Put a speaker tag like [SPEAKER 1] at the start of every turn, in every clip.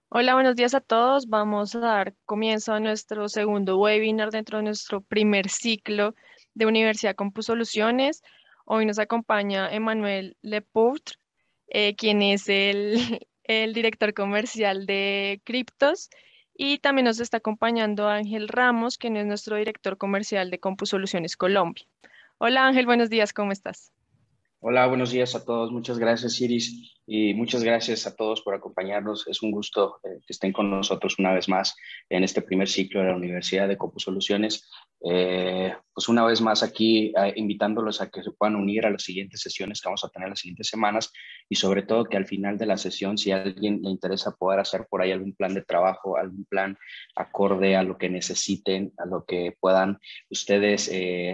[SPEAKER 1] Hola, buenos días a todos. Vamos a dar comienzo a nuestro segundo webinar dentro de nuestro primer ciclo de Universidad Soluciones. Hoy nos acompaña Emmanuel Lepourtre, quien es el director comercial de Criptos, y también nos está acompañando Ángel Ramos, quien es nuestro director comercial de Soluciones Colombia. Hola Ángel, buenos días, ¿cómo estás?
[SPEAKER 2] Hola, buenos días a todos. Muchas gracias, Iris, y muchas gracias a todos por acompañarnos. Es un gusto que estén con nosotros una vez más en este primer ciclo de la Universidad de Soluciones. Pues una vez más aquí invitándolos a que se puedan unir a las siguientes sesiones que vamos a tener las siguientes semanas y sobre todo que al final de la sesión, si a alguien le interesa poder hacer por ahí algún plan de trabajo, algún plan acorde a lo que necesiten, a lo que puedan ustedes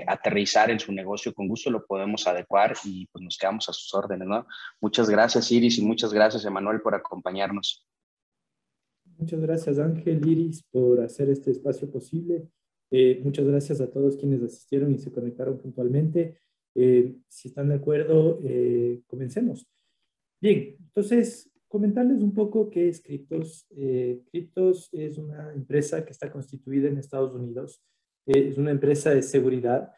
[SPEAKER 2] aterrizar en su negocio, con gusto lo podemos adecuar y pues nos quedamos a sus órdenes, ¿no? Muchas gracias, Iris, y muchas gracias, Emanuel, por acompañarnos.
[SPEAKER 3] Muchas gracias, Ángel, Iris, por hacer este espacio posible. Muchas gracias a todos quienes asistieron y se conectaron puntualmente. Si están de acuerdo, comencemos. Bien, entonces, comentarles un poco qué es Cryptos. Cryptos es una empresa que está constituida en Estados Unidos. Es una empresa de seguridad.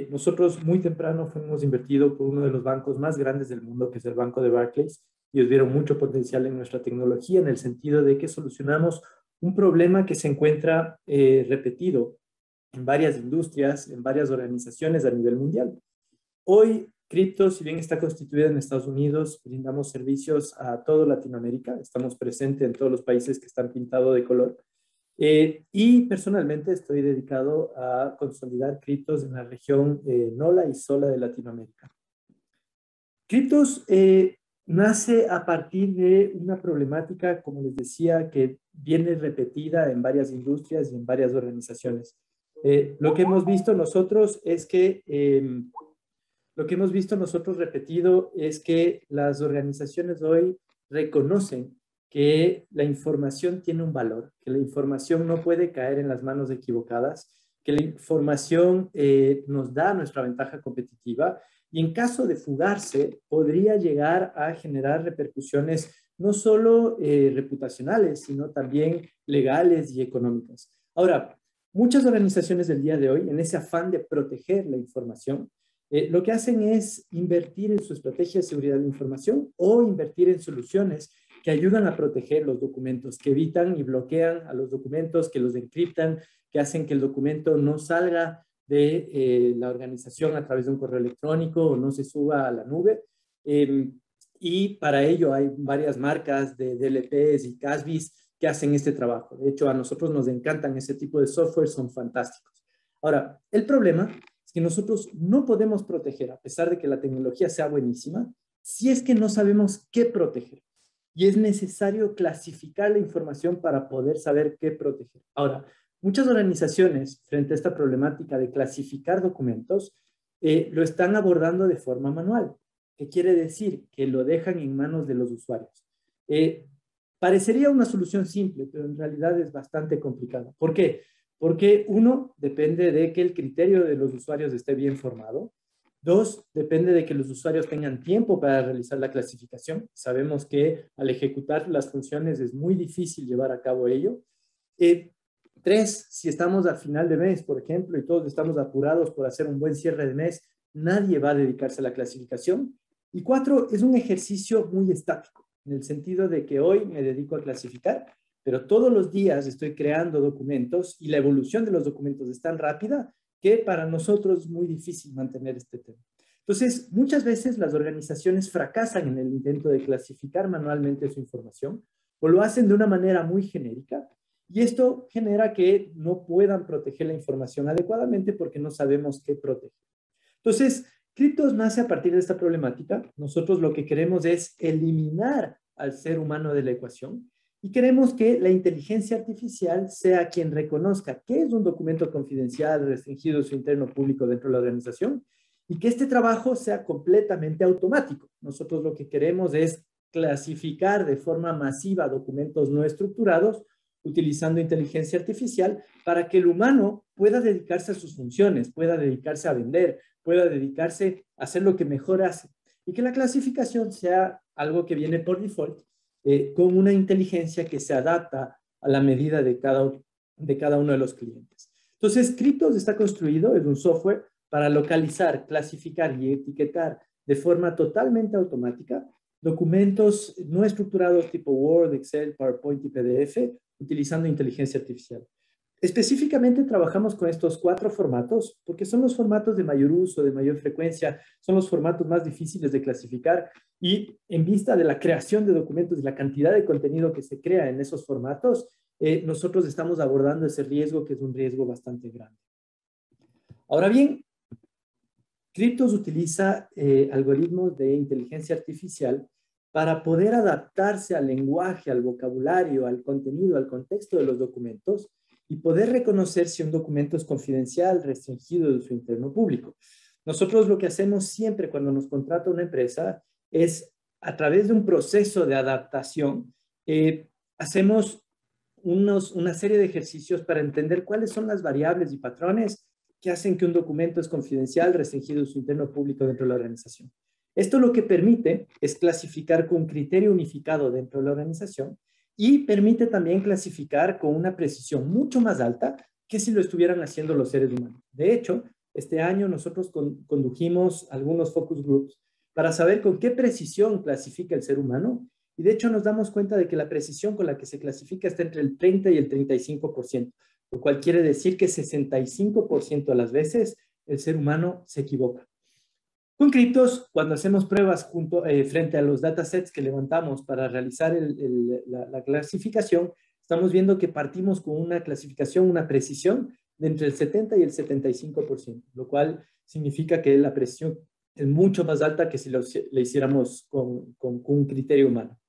[SPEAKER 3] Nosotros muy temprano fuimos invertidos por uno de los bancos más grandes del mundo, que es el Banco de Barclays. Ellos vieron mucho potencial en nuestra tecnología en el sentido de que solucionamos un problema que se encuentra repetido en varias industrias, en varias organizaciones a nivel mundial. Hoy, Crypto, si bien está constituida en Estados Unidos, brindamos servicios a toda Latinoamérica. Estamos presentes en todos los países que están pintados de color. Y personalmente estoy dedicado a consolidar criptos en la región NOLA y SOLA de Latinoamérica. Criptos nace a partir de una problemática, como les decía, que viene repetida en varias industrias y en varias organizaciones. Lo que hemos visto nosotros es que lo que hemos visto nosotros repetido es que las organizaciones hoy reconocen que la información tiene un valor, que la información no puede caer en las manos equivocadas, que la información nos da nuestra ventaja competitiva y en caso de fugarse podría llegar a generar repercusiones no solo reputacionales, sino también legales y económicas. Ahora, muchas organizaciones del día de hoy, en ese afán de proteger la información, lo que hacen es invertir en su estrategia de seguridad de la información o invertir en soluciones que ayudan a proteger los documentos, que evitan y bloquean a los documentos, que los encriptan, que hacen que el documento no salga de la organización a través de un correo electrónico o no se suba a la nube. Y para ello hay varias marcas de DLPs y CASBs que hacen este trabajo. De hecho, a nosotros nos encantan ese tipo de software, son fantásticos. Ahora, el problema es que nosotros no podemos proteger, a pesar de que la tecnología sea buenísima, si es que no sabemos qué proteger. Y es necesario clasificar la información para poder saber qué proteger. Ahora, muchas organizaciones, frente a esta problemática de clasificar documentos, lo están abordando de forma manual. ¿Qué quiere decir? Que lo dejan en manos de los usuarios. Parecería una solución simple, pero en realidad es bastante complicada. ¿Por qué? Porque uno, depende de que el criterio de los usuarios esté bien formado. Dos, depende de que los usuarios tengan tiempo para realizar la clasificación. Sabemos que al ejecutar las funciones es muy difícil llevar a cabo ello. Tres, si estamos al final de mes, por ejemplo, y todos estamos apurados por hacer un buen cierre de mes, nadie va a dedicarse a la clasificación. Y cuatro, es un ejercicio muy estático, en el sentido de que hoy me dedico a clasificar, pero todos los días estoy creando documentos y la evolución de los documentos es tan rápida que para nosotros es muy difícil mantener este tema. Entonces, muchas veces las organizaciones fracasan en el intento de clasificar manualmente su información o lo hacen de una manera muy genérica y esto genera que no puedan proteger la información adecuadamente porque no sabemos qué proteger. Entonces, Cryptos nace a partir de esta problemática. Nosotros lo que queremos es eliminar al ser humano de la ecuación y queremos que la inteligencia artificial sea quien reconozca qué es un documento confidencial, restringido, su interno público dentro de la organización y que este trabajo sea completamente automático. Nosotros lo que queremos es clasificar de forma masiva documentos no estructurados utilizando inteligencia artificial para que el humano pueda dedicarse a sus funciones, pueda dedicarse a vender, pueda dedicarse a hacer lo que mejor hace. Y que la clasificación sea algo que viene por default, con una inteligencia que se adapta a la medida de cada uno de los clientes. Entonces, Cryptos está construido, es un software para localizar, clasificar y etiquetar de forma totalmente automática documentos no estructurados tipo Word, Excel, PowerPoint y PDF, utilizando inteligencia artificial. Específicamente trabajamos con estos 4 formatos porque son los formatos de mayor uso, de mayor frecuencia, son los formatos más difíciles de clasificar y en vista de la creación de documentos y la cantidad de contenido que se crea en esos formatos, nosotros estamos abordando ese riesgo que es un riesgo bastante grande. Ahora bien, Cryptos utiliza algoritmos de inteligencia artificial para poder adaptarse al lenguaje, al vocabulario, al contenido, al contexto de los documentos y poder reconocer si un documento es confidencial, restringido de su interno público. Nosotros lo que hacemos siempre cuando nos contrata una empresa es, a través de un proceso de adaptación, hacemos una serie de ejercicios para entender cuáles son las variables y patrones que hacen que un documento es confidencial, restringido de su interno público dentro de la organización. Esto lo que permite es clasificar con un criterio unificado dentro de la organización y permite también clasificar con una precisión mucho más alta que si lo estuvieran haciendo los seres humanos. De hecho, este año nosotros condujimos algunos focus groups para saber con qué precisión clasifica el ser humano y de hecho nos damos cuenta de que la precisión con la que se clasifica está entre el 30 y el 35%, lo cual quiere decir que 65% de las veces el ser humano se equivoca. Con Cryptos, cuando hacemos pruebas frente a los datasets que levantamos para realizar la clasificación, estamos viendo que partimos con una clasificación, una precisión de entre el 70 y el 75%, lo cual significa que la precisión es mucho más alta que si le hiciéramos con un criterio humano.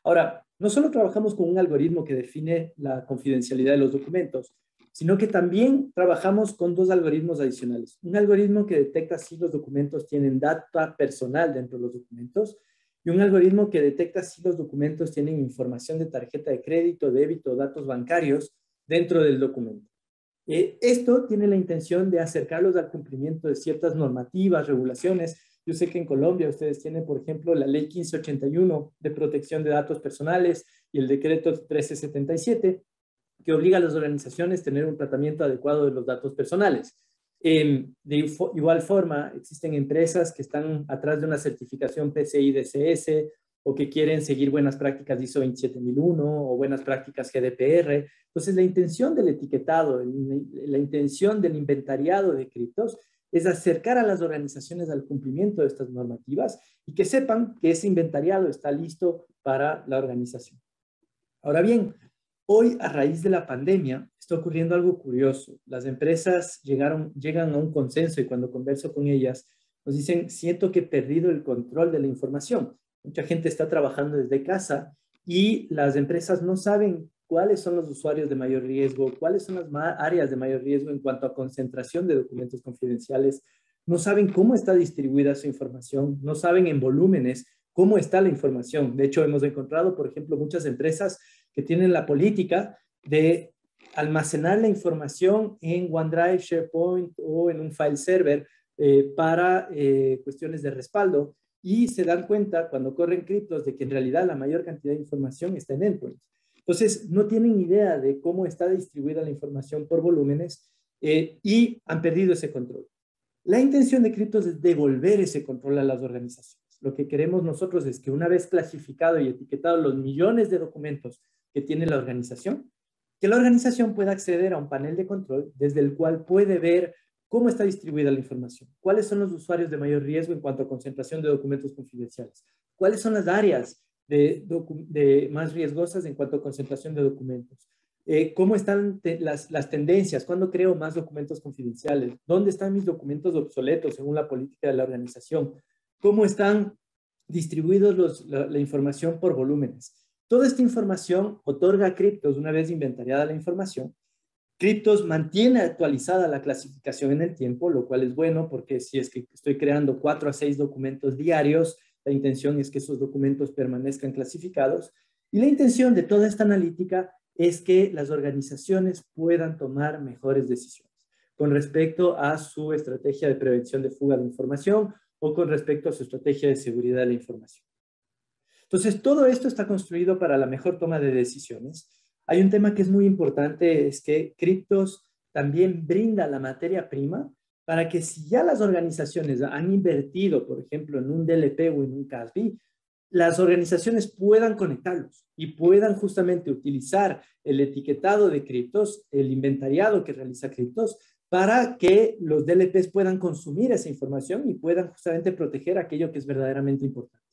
[SPEAKER 3] Ahora, no solo trabajamos con un algoritmo que define la confidencialidad de los documentos, sino que también trabajamos con 2 algoritmos adicionales. Un algoritmo que detecta si los documentos tienen data personal dentro de los documentos y un algoritmo que detecta si los documentos tienen información de tarjeta de crédito, débito, datos bancarios dentro del documento. Esto tiene la intención de acercarlos al cumplimiento de ciertas normativas, regulaciones. Yo sé que en Colombia ustedes tienen, por ejemplo, la Ley 1581 de protección de datos personales y el decreto 1377, que obliga a las organizaciones a tener un tratamiento adecuado de los datos personales. De igual forma, existen empresas que están atrás de una certificación PCI DSS o que quieren seguir buenas prácticas ISO 27001 o buenas prácticas GDPR. Entonces, la intención del etiquetado, la intención del inventariado de criptos es acercar a las organizaciones al cumplimiento de estas normativas y que sepan que ese inventariado está listo para la organización. Ahora bien, hoy, a raíz de la pandemia, está ocurriendo algo curioso. Las empresas llegan a un consenso y cuando converso con ellas, nos dicen, siento que he perdido el control de la información. Mucha gente está trabajando desde casa y las empresas no saben cuáles son los usuarios de mayor riesgo, cuáles son las áreas de mayor riesgo en cuanto a concentración de documentos confidenciales, no saben cómo está distribuida su información, no saben en volúmenes cómo está la información. De hecho, hemos encontrado, por ejemplo, muchas empresas que tienen la política de almacenar la información en OneDrive, SharePoint o en un file server para cuestiones de respaldo y se dan cuenta cuando corren criptos de que en realidad la mayor cantidad de información está en endpoints. Entonces, no tienen idea de cómo está distribuida la información por volúmenes y han perdido ese control. La intención de criptos es devolver ese control a las organizaciones. Lo que queremos nosotros es que una vez clasificado y etiquetado los millones de documentos que tiene la organización, que la organización pueda acceder a un panel de control desde el cual puede ver cómo está distribuida la información, cuáles son los usuarios de mayor riesgo en cuanto a concentración de documentos confidenciales, cuáles son las áreas de más riesgosas en cuanto a concentración de documentos, cómo están las tendencias, cuándo creo más documentos confidenciales, dónde están mis documentos obsoletos según la política de la organización, cómo están distribuidos la información por volúmenes. Toda esta información otorga a Cryptos, una vez inventariada la información, Cryptos mantiene actualizada la clasificación en el tiempo, lo cual es bueno porque si es que estoy creando 4 a 6 documentos diarios, la intención es que esos documentos permanezcan clasificados. Y la intención de toda esta analítica es que las organizaciones puedan tomar mejores decisiones con respecto a su estrategia de prevención de fuga de información o con respecto a su estrategia de seguridad de la información. Entonces, todo esto está construido para la mejor toma de decisiones. Hay un tema que es muy importante, es que Cryptos también brinda la materia prima para que si ya las organizaciones han invertido, por ejemplo, en un DLP o en un CASB, las organizaciones puedan conectarlos y puedan justamente utilizar el etiquetado de criptos, el inventariado que realiza criptos, para que los DLPs puedan consumir esa información y puedan justamente proteger aquello que es verdaderamente importante.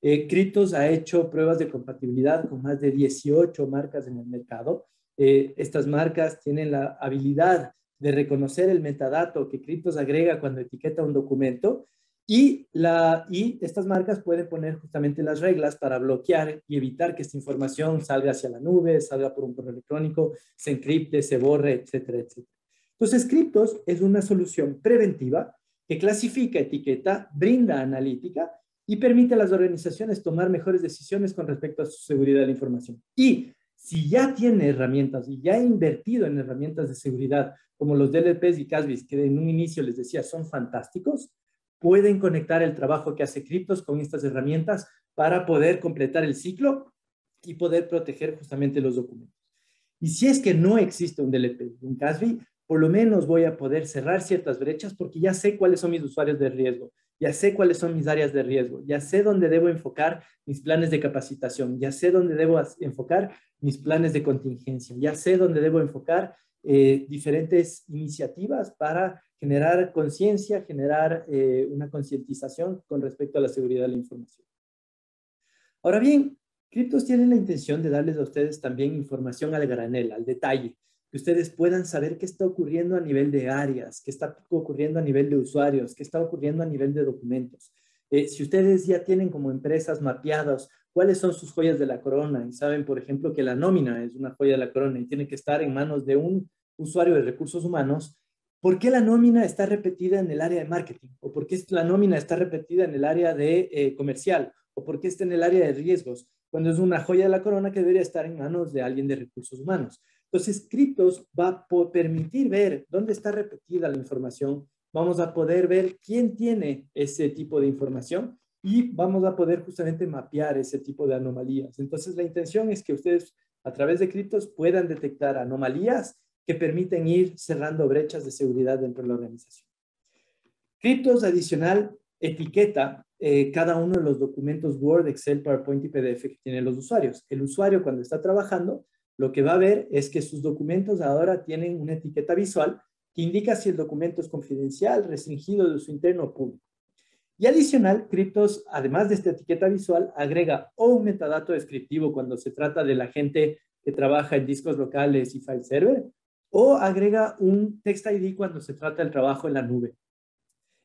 [SPEAKER 3] Cryptos ha hecho pruebas de compatibilidad con más de 18 marcas en el mercado. Estas marcas tienen la habilidad de reconocer el metadato que Cryptos agrega cuando etiqueta un documento y estas marcas pueden poner justamente las reglas para bloquear y evitar que esta información salga hacia la nube, salga por un correo electrónico, se encripte, se borre, etcétera, etcétera. Entonces, Cryptos es una solución preventiva que clasifica, etiqueta, brinda analítica y permite a las organizaciones tomar mejores decisiones con respecto a su seguridad de la información. Y si ya tiene herramientas y ya ha invertido en herramientas de seguridad, como los DLPs y CASBs, que en un inicio les decía son fantásticos, pueden conectar el trabajo que hace Cryptos con estas herramientas para poder completar el ciclo y poder proteger justamente los documentos. Y si es que no existe un DLP, un CASB, por lo menos voy a poder cerrar ciertas brechas porque ya sé cuáles son mis usuarios de riesgo, ya sé cuáles son mis áreas de riesgo, ya sé dónde debo enfocar mis planes de capacitación, ya sé dónde debo enfocar mis planes de contingencia, ya sé dónde debo enfocar diferentes iniciativas para generar conciencia, generar una concientización con respecto a la seguridad de la información. Ahora bien, Cryptos tienen la intención de darles a ustedes también información al granel, al detalle, que ustedes puedan saber qué está ocurriendo a nivel de áreas, qué está ocurriendo a nivel de usuarios, qué está ocurriendo a nivel de documentos. Si ustedes ya tienen como empresas mapeadas cuáles son sus joyas de la corona y saben, por ejemplo, que la nómina es una joya de la corona y tiene que estar en manos de un usuario de recursos humanos, ¿por qué la nómina está repetida en el área de marketing? ¿O por qué la nómina está repetida en el área de comercial? ¿O por qué está en el área de riesgos? Cuando es una joya de la corona que debería estar en manos de alguien de recursos humanos. Entonces, Cryptos va a permitir ver dónde está repetida la información. Vamos a poder ver quién tiene ese tipo de información y vamos a poder justamente mapear ese tipo de anomalías. Entonces, la intención es que ustedes a través de Cryptos puedan detectar anomalías que permiten ir cerrando brechas de seguridad dentro de la organización. Cryptos adicional etiqueta cada uno de los documentos Word, Excel, PowerPoint y PDF que tienen los usuarios. El usuario cuando está trabajando, lo que va a ver es que sus documentos ahora tienen una etiqueta visual que indica si el documento es confidencial, restringido de uso interno o público. Y adicional, Cryptos, además de esta etiqueta visual, agrega un metadato descriptivo cuando se trata de la gente que trabaja en discos locales y file server, o agrega un text ID cuando se trata del trabajo en la nube.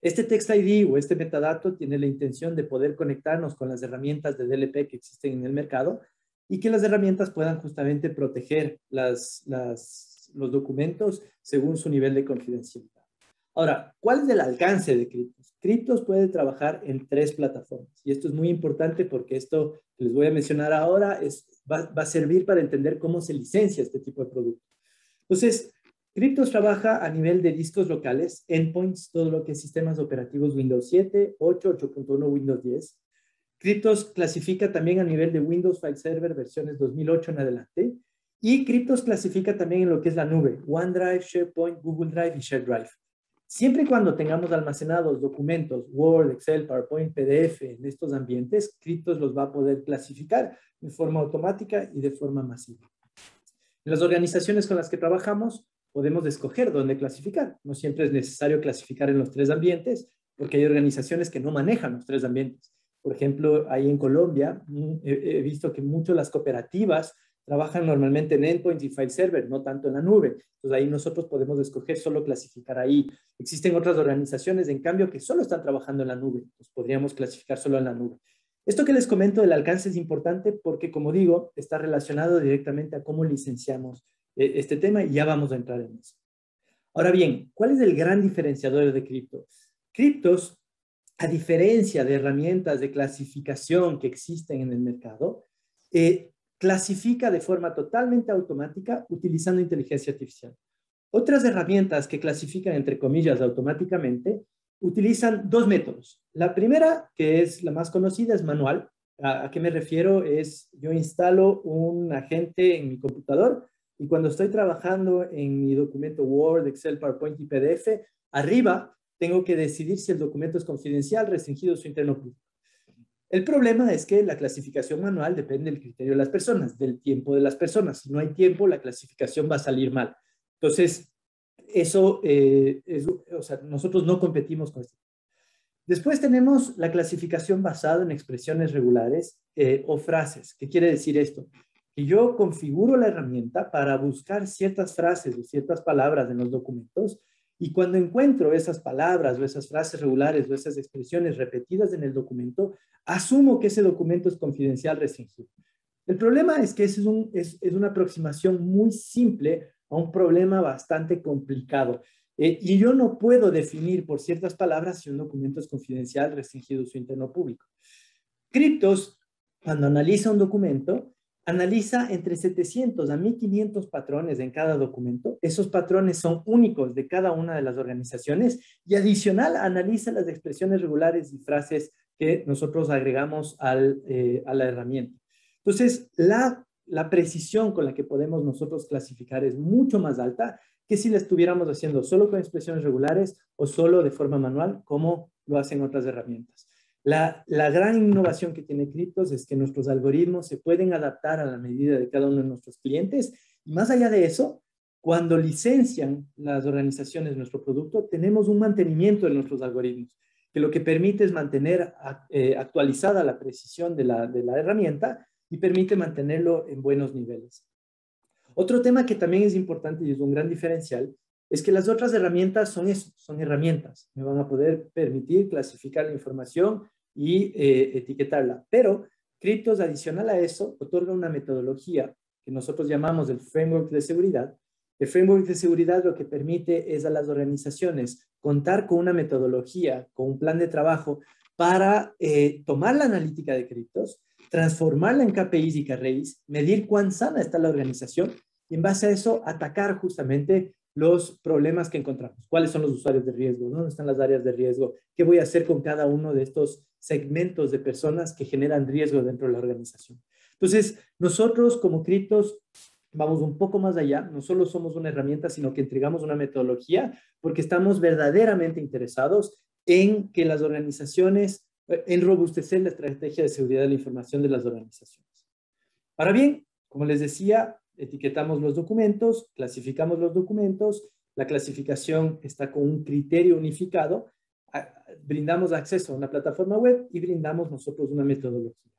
[SPEAKER 3] Este text ID o este metadato tiene la intención de poder conectarnos con las herramientas de DLP que existen en el mercado y que las herramientas puedan justamente proteger los documentos según su nivel de confidencialidad. Ahora, ¿cuál es el alcance de Cryptos? Cryptos puede trabajar en 3 plataformas y esto es muy importante porque esto que les voy a mencionar ahora va a servir para entender cómo se licencia este tipo de producto. Entonces, Cryptos trabaja a nivel de discos locales, endpoints, todo lo que es sistemas operativos Windows 7, 8, 8.1, Windows 10. Cryptos clasifica también a nivel de Windows File Server versiones 2008 en adelante. Y Cryptos clasifica también en lo que es la nube, OneDrive, SharePoint, Google Drive y ShareDrive. Siempre y cuando tengamos almacenados documentos, Word, Excel, PowerPoint, PDF en estos ambientes, Cryptos los va a poder clasificar de forma automática y de forma masiva. En las organizaciones con las que trabajamos, podemos escoger dónde clasificar. No siempre es necesario clasificar en los 3 ambientes, porque hay organizaciones que no manejan los 3 ambientes. Por ejemplo, ahí en Colombia, he visto que muchas las cooperativas trabajan normalmente en endpoints y file server, no tanto en la nube. Entonces ahí nosotros podemos escoger solo clasificar ahí. Existen otras organizaciones, en cambio, que solo están trabajando en la nube. Entonces podríamos clasificar solo en la nube. Esto que les comento del alcance es importante porque, como digo, está relacionado directamente a cómo licenciamos este tema y ya vamos a entrar en eso. Ahora bien, ¿cuál es el gran diferenciador de Cryptos? Cryptos, a diferencia de herramientas de clasificación que existen en el mercado, clasifica de forma totalmente automática utilizando inteligencia artificial. Otras herramientas que clasifican, entre comillas, automáticamente, utilizan dos métodos. La primera, que es la más conocida, es manual. ¿A qué me refiero? Es, yo instalo un agente en mi computador y cuando estoy trabajando en mi documento Word, Excel, PowerPoint y PDF, arriba tengo que decidir si el documento es confidencial, restringido o su interno público. El problema es que la clasificación manual depende del criterio de las personas, del tiempo de las personas. Si no hay tiempo, la clasificación va a salir mal. Entonces, eso o sea, nosotros no competimos con esto. Después tenemos la clasificación basada en expresiones regulares o frases. ¿Qué quiere decir esto? Que yo configuro la herramienta para buscar ciertas frases o ciertas palabras en los documentos y cuando encuentro esas palabras o esas frases regulares o esas expresiones repetidas en el documento, asumo que ese documento es confidencial restringido. El problema es que es una aproximación muy simple a un problema bastante complicado. Y yo no puedo definir por ciertas palabras si un documento es confidencial, restringido o su interno público. Cryptos, cuando analiza un documento, analiza entre 700 a 1500 patrones en cada documento. Esos patrones son únicos de cada una de las organizaciones y adicional analiza las expresiones regulares y frases que nosotros agregamos a la herramienta. Entonces, la precisión con la que podemos nosotros clasificar es mucho más alta que si la estuviéramos haciendo solo con expresiones regulares o solo de forma manual, como lo hacen otras herramientas. La gran innovación que tiene Cryptos es que nuestros algoritmos se pueden adaptar a la medida de cada uno de nuestros clientes y más allá de eso, cuando licencian las organizaciones nuestro producto, tenemos un mantenimiento de nuestros algoritmos, que lo que permite es mantener actualizada la precisión de la herramienta y permite mantenerlo en buenos niveles. Otro tema que también es importante y es un gran diferencial es que las otras herramientas son eso, son herramientas. Me van a poder permitir clasificar la información y etiquetarla. Pero Cryptos, adicional a eso, otorga una metodología que nosotros llamamos el framework de seguridad. El framework de seguridad lo que permite es a las organizaciones contar con una metodología, con un plan de trabajo para tomar la analítica de Cryptos, transformarla en KPIs y KRIs, medir cuán sana está la organización y en base a eso atacar justamente los problemas que encontramos. ¿Cuáles son los usuarios de riesgo? ¿Dónde están las áreas de riesgo? ¿Qué voy a hacer con cada uno de estos segmentos de personas que generan riesgo dentro de la organización? Entonces, nosotros como Cryptos vamos un poco más allá. No solo somos una herramienta, sino que entregamos una metodología porque estamos verdaderamente interesados en que las organizaciones, en robustecer la estrategia de seguridad de la información de las organizaciones. Ahora bien, como les decía, etiquetamos los documentos, clasificamos los documentos, la clasificación está con un criterio unificado, brindamos acceso a una plataforma web y brindamos nosotros una metodología.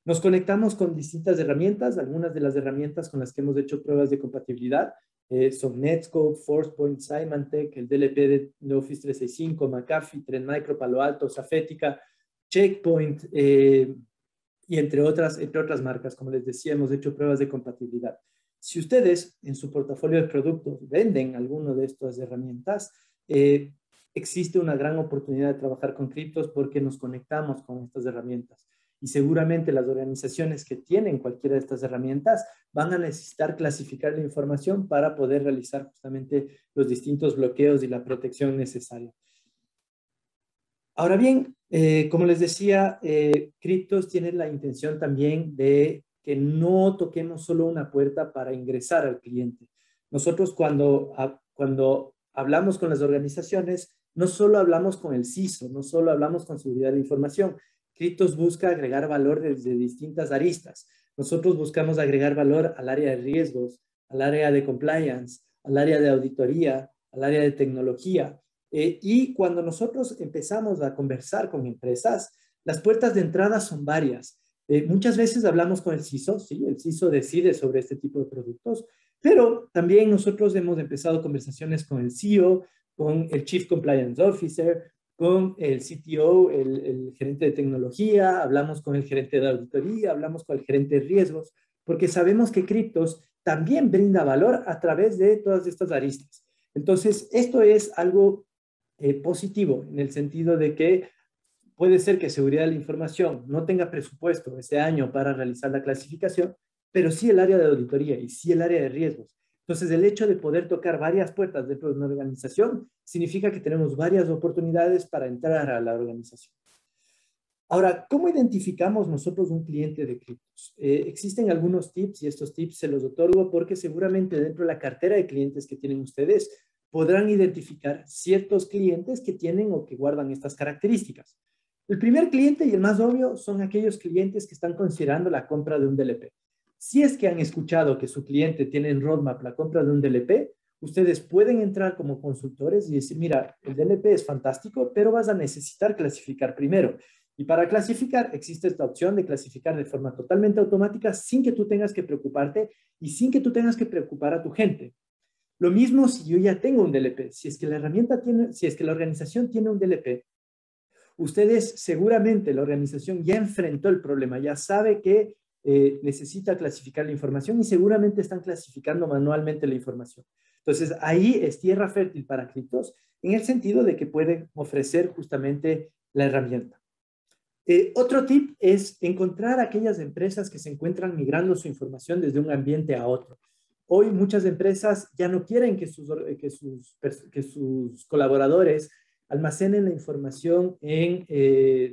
[SPEAKER 3] Nos conectamos con distintas herramientas, algunas de las herramientas con las que hemos hecho pruebas de compatibilidad son Netscope, Forcepoint, Symantec, el DLP de Office 365, McAfee, Trend Micro, Palo Alto, Safetica, Checkpoint, y entre otras marcas. Como les decía, hemos hecho pruebas de compatibilidad. Si ustedes en su portafolio de productos venden alguna de estas herramientas, existe una gran oportunidad de trabajar con Cryptos porque nos conectamos con estas herramientas. Y seguramente las organizaciones que tienen cualquiera de estas herramientas van a necesitar clasificar la información para poder realizar justamente los distintos bloqueos y la protección necesaria. Ahora bien, como les decía, Cryptos tiene la intención también de que no toquemos solo una puerta para ingresar al cliente. Nosotros cuando hablamos con las organizaciones, no solo hablamos con el CISO, no solo hablamos con seguridad de información. Cryptos busca agregar valor desde distintas aristas. Nosotros buscamos agregar valor al área de riesgos, al área de compliance, al área de auditoría, al área de tecnología. Y cuando nosotros empezamos a conversar con empresas, las puertas de entrada son varias. Muchas veces hablamos con el CISO, sí, el CISO decide sobre este tipo de productos, pero también nosotros hemos empezado conversaciones con el CEO, con el Chief Compliance Officer, con el CTO, el gerente de tecnología, hablamos con el gerente de auditoría, hablamos con el gerente de riesgos, porque sabemos que Cryptos también brinda valor a través de todas estas aristas. Entonces, esto es algo positivo en el sentido de que puede ser que seguridad de la información no tenga presupuesto este año para realizar la clasificación, pero sí el área de auditoría y sí el área de riesgos. Entonces, el hecho de poder tocar varias puertas dentro de una organización significa que tenemos varias oportunidades para entrar a la organización. Ahora, ¿cómo identificamos nosotros un cliente de criptos? Existen algunos tips y estos tips se los otorgo porque seguramente dentro de la cartera de clientes que tienen ustedes podrán identificar ciertos clientes que tienen o que guardan estas características. El primer cliente y el más obvio son aquellos clientes que están considerando la compra de un DLP. Si es que han escuchado que su cliente tiene en roadmap la compra de un DLP, ustedes pueden entrar como consultores y decir, mira, el DLP es fantástico, pero vas a necesitar clasificar primero. Y para clasificar, existe esta opción de clasificar de forma totalmente automática sin que tú tengas que preocuparte y sin que tú tengas que preocupar a tu gente. Lo mismo si yo ya tengo un DLP. Si es que la herramienta tiene, si es que la organización tiene un DLP, ustedes seguramente la organización ya enfrentó el problema, ya sabe que necesita clasificar la información y seguramente están clasificando manualmente la información. Entonces, ahí es tierra fértil para criptos en el sentido de que pueden ofrecer justamente la herramienta. Otro tip es encontrar aquellas empresas que se encuentran migrando su información desde un ambiente a otro. Hoy muchas empresas ya no quieren que sus colaboradores almacenen la información en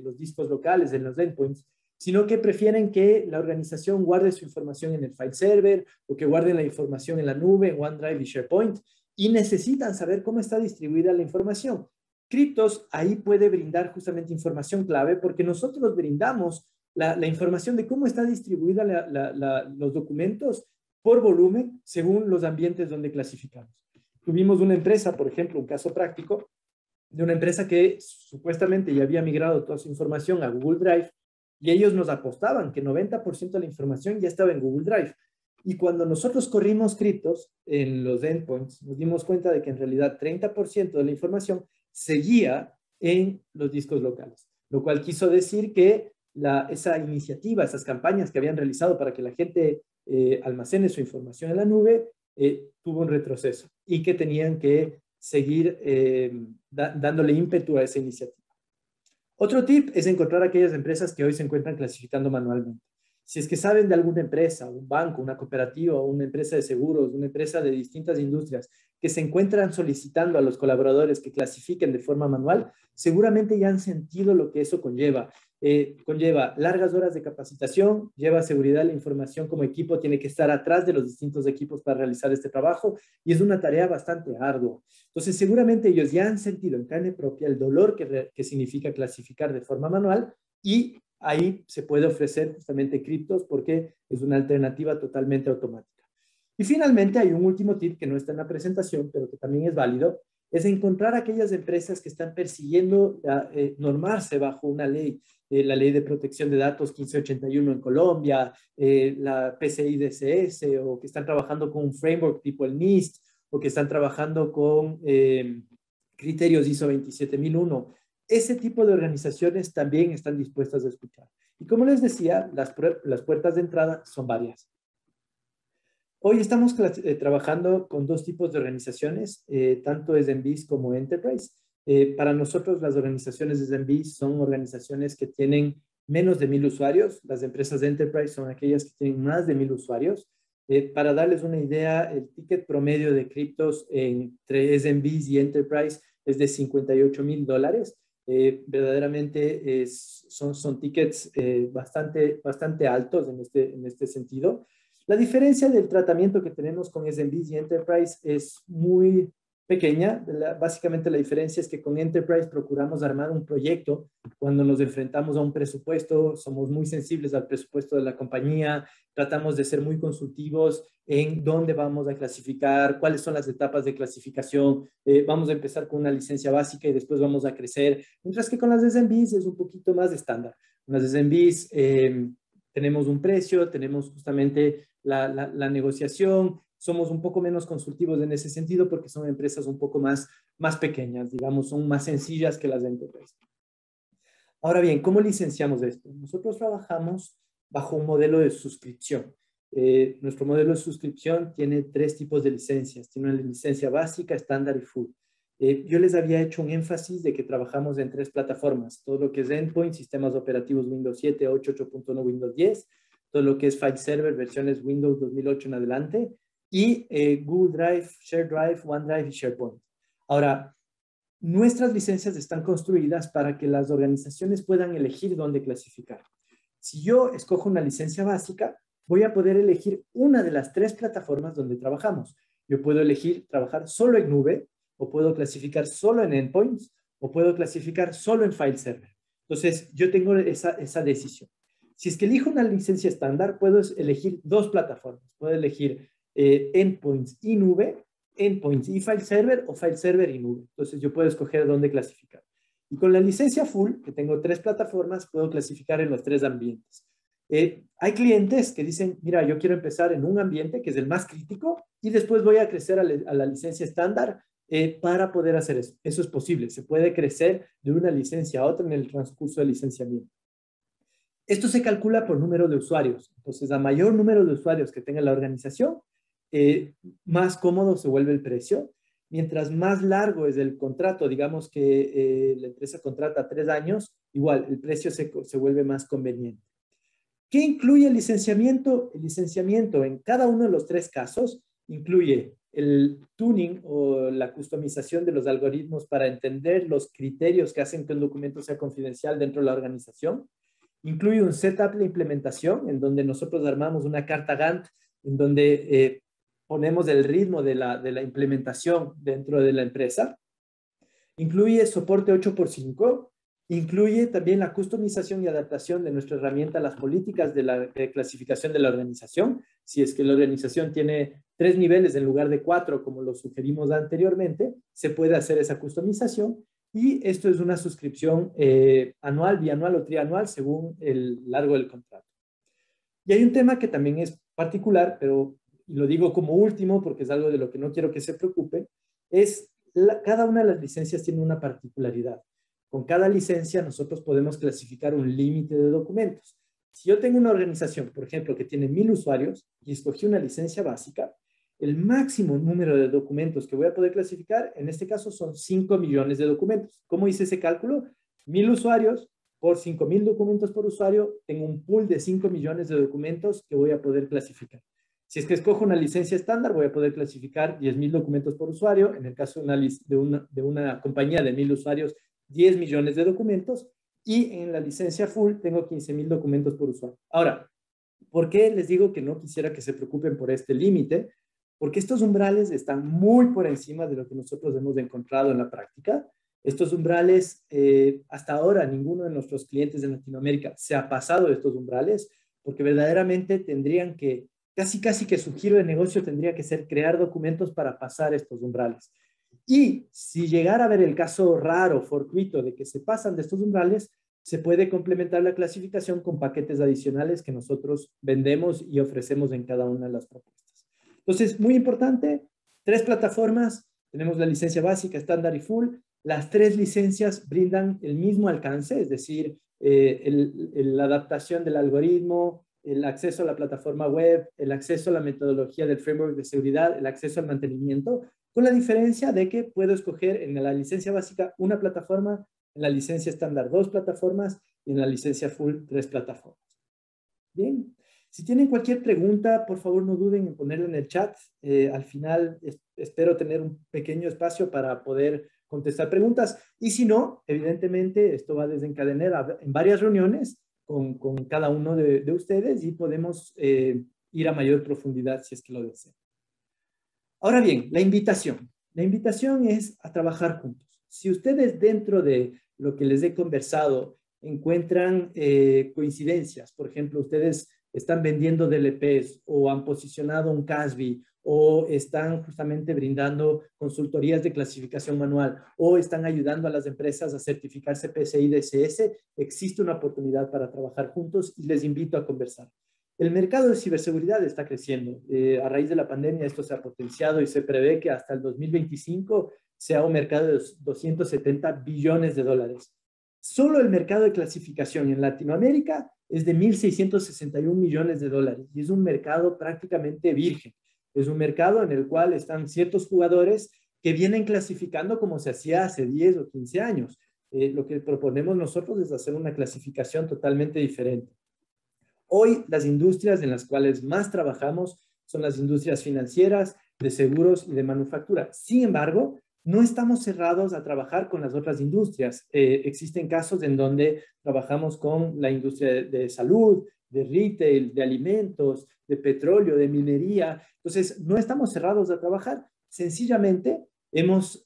[SPEAKER 3] los discos locales, en los endpoints, sino que prefieren que la organización guarde su información en el file server o que guarden la información en la nube, en OneDrive y SharePoint, y necesitan saber cómo está distribuida la información. Criptos ahí puede brindar justamente información clave porque nosotros brindamos la información de cómo está distribuida los documentos por volumen según los ambientes donde clasificamos. Tuvimos una empresa, por ejemplo, un caso práctico de una empresa que supuestamente ya había migrado toda su información a Google Drive y ellos nos apostaban que 90% de la información ya estaba en Google Drive. Y cuando nosotros corrimos criptos en los endpoints, nos dimos cuenta de que en realidad 30% de la información seguía en los discos locales, lo cual quiso decir que esa iniciativa, esas campañas que habían realizado para que la gente almacene su información en la nube, tuvo un retroceso y que tenían que seguir dándole ímpetu a esa iniciativa. Otro tip es encontrar aquellas empresas que hoy se encuentran clasificando manualmente. Si es que saben de alguna empresa, un banco, una cooperativa, una empresa de seguros, una empresa de distintas industrias que se encuentran solicitando a los colaboradores que clasifiquen de forma manual, seguramente ya han sentido lo que eso conlleva. Conlleva largas horas de capacitación, lleva seguridad de la información como equipo, tiene que estar atrás de los distintos equipos para realizar este trabajo y es una tarea bastante ardua. Entonces, seguramente ellos ya han sentido en carne propia el dolor que significa clasificar de forma manual y ahí se puede ofrecer justamente criptos porque es una alternativa totalmente automática. Y finalmente hay un último tip que no está en la presentación, pero que también es válido, es encontrar aquellas empresas que están persiguiendo normarse bajo una ley, la Ley de Protección de Datos 1581 en Colombia, la PCI DSS, o que están trabajando con un framework tipo el NIST, o que están trabajando con criterios ISO 27001. Ese tipo de organizaciones también están dispuestas a escuchar. Y como les decía, las puertas de entrada son varias. Hoy estamos trabajando con dos tipos de organizaciones, tanto SMBs como Enterprise. Para nosotros, las organizaciones SMBs son organizaciones que tienen menos de 1,000 usuarios. Las empresas de Enterprise son aquellas que tienen más de 1,000 usuarios. Para darles una idea, el ticket promedio de criptos entre SMBs y Enterprise es de $58,000. Verdaderamente son tickets bastante altos en este sentido. La diferencia del tratamiento que tenemos con SMBs y Enterprise es muy pequeña. Básicamente la diferencia es que con Enterprise procuramos armar un proyecto. Cuando nos enfrentamos a un presupuesto, somos muy sensibles al presupuesto de la compañía, tratamos de ser muy consultivos en dónde vamos a clasificar, cuáles son las etapas de clasificación. Vamos a empezar con una licencia básica y después vamos a crecer, mientras que con las SMBs es un poquito más estándar. Con las SMBs tenemos un precio, tenemos justamente la negociación, somos un poco menos consultivos en ese sentido porque son empresas un poco más pequeñas, digamos, son más sencillas que las de Enterprise. Ahora bien, ¿cómo licenciamos esto? Nosotros trabajamos bajo un modelo de suscripción. Nuestro modelo de suscripción tiene 3 tipos de licencias. Tiene una licencia básica, estándar y full. Yo les había hecho un énfasis de que trabajamos en 3 plataformas. Todo lo que es endpoint, sistemas operativos Windows 7, 8, 8.1, Windows 10. todo lo que es file server, versiones Windows 2008 en adelante, y Google Drive, Share Drive, OneDrive y SharePoint. Ahora, nuestras licencias están construidas para que las organizaciones puedan elegir dónde clasificar. Si yo escojo una licencia básica, voy a poder elegir una de las 3 plataformas donde trabajamos. Yo puedo elegir trabajar solo en nube, o puedo clasificar solo en endpoints, o puedo clasificar solo en file server. Entonces, yo tengo esa decisión. Si es que elijo una licencia estándar, puedo elegir 2 plataformas. Puedo elegir endpoints y nube, endpoints y file server, o file server y nube. Entonces, yo puedo escoger dónde clasificar. Y con la licencia full, que tengo 3 plataformas, puedo clasificar en los 3 ambientes. Hay clientes que dicen, mira, yo quiero empezar en un ambiente que es el más crítico y después voy a crecer a la licencia estándar para poder hacer eso. Eso es posible. Se puede crecer de una licencia a otra en el transcurso del licenciamiento. Esto se calcula por número de usuarios. Entonces, a mayor número de usuarios que tenga la organización, más cómodo se vuelve el precio. Mientras más largo es el contrato, digamos que la empresa contrata 3 años, igual el precio se vuelve más conveniente. ¿Qué incluye el licenciamiento? El licenciamiento en cada uno de los 3 casos incluye el tuning o la customización de los algoritmos para entender los criterios que hacen que un documento sea confidencial dentro de la organización. Incluye un setup de implementación en donde nosotros armamos una carta Gantt en donde ponemos el ritmo de la implementación dentro de la empresa. Incluye soporte 8x5. Incluye también la customización y adaptación de nuestra herramienta a las políticas de clasificación de la organización. Si es que la organización tiene 3 niveles en lugar de 4, como lo sugerimos anteriormente, se puede hacer esa customización. Y esto es una suscripción anual, bianual o trianual según el largo del contrato. Y hay un tema que también es particular, pero y lo digo como último porque es algo de lo que no quiero que se preocupe, es cada una de las licencias tiene una particularidad. Con cada licencia nosotros podemos clasificar un límite de documentos. Si yo tengo una organización, por ejemplo, que tiene 1000 usuarios y escogí una licencia básica, el máximo número de documentos que voy a poder clasificar, en este caso, son 5 millones de documentos. ¿Cómo hice ese cálculo? 1000 usuarios por 5000 documentos por usuario, tengo un pool de 5 millones de documentos que voy a poder clasificar. Si es que escojo una licencia estándar, voy a poder clasificar 10,000 documentos por usuario. En el caso de una compañía de 1000 usuarios, 10 millones de documentos. Y en la licencia full tengo 15,000 documentos por usuario. Ahora, ¿por qué les digo que no quisiera que se preocupen por este límite? Porque estos umbrales están muy por encima de lo que nosotros hemos encontrado en la práctica. Estos umbrales, hasta ahora, ninguno de nuestros clientes en Latinoamérica se ha pasado de estos umbrales, porque verdaderamente tendrían que, casi que su giro de negocio tendría que ser crear documentos para pasar estos umbrales. Y si llegara a ver el caso raro, fortuito, de que se pasan de estos umbrales, se puede complementar la clasificación con paquetes adicionales que nosotros vendemos y ofrecemos en cada una de las propuestas. Entonces, muy importante, 3 plataformas, tenemos la licencia básica, estándar y full. Las 3 licencias brindan el mismo alcance, es decir, la adaptación del algoritmo, el acceso a la plataforma web, el acceso a la metodología del framework de seguridad, el acceso al mantenimiento, con la diferencia de que puedo escoger en la licencia básica una plataforma, en la licencia estándar 2 plataformas y en la licencia full 3 plataformas. Bien, si tienen cualquier pregunta, por favor no duden en ponerla en el chat. Al final espero tener un pequeño espacio para poder contestar preguntas. Y si no, evidentemente esto va a desencadenar en varias reuniones con cada uno de ustedes y podemos ir a mayor profundidad si es que lo desean. Ahora bien, la invitación. La invitación es a trabajar juntos. Si ustedes dentro de lo que les he conversado encuentran coincidencias, por ejemplo, ustedes están vendiendo DLPs o han posicionado un CASB o están justamente brindando consultorías de clasificación manual o están ayudando a las empresas a certificarse PCI DSS, existe una oportunidad para trabajar juntos y les invito a conversar. El mercado de ciberseguridad está creciendo. A raíz de la pandemia esto se ha potenciado y se prevé que hasta el 2025 sea un mercado de 270 billones de dólares. Solo el mercado de clasificación en Latinoamérica es de 1.661 millones de dólares y es un mercado prácticamente virgen. Es un mercado en el cual están ciertos jugadores que vienen clasificando como se hacía hace 10 o 15 años. Lo que proponemos nosotros es hacer una clasificación totalmente diferente. Hoy las industrias en las cuales más trabajamos son las industrias financieras, de seguros y de manufactura. Sin embargo, no estamos cerrados a trabajar con las otras industrias. Existen casos en donde trabajamos con la industria de salud, de retail, de alimentos, de petróleo, de minería. Entonces, no estamos cerrados a trabajar. Sencillamente, hemos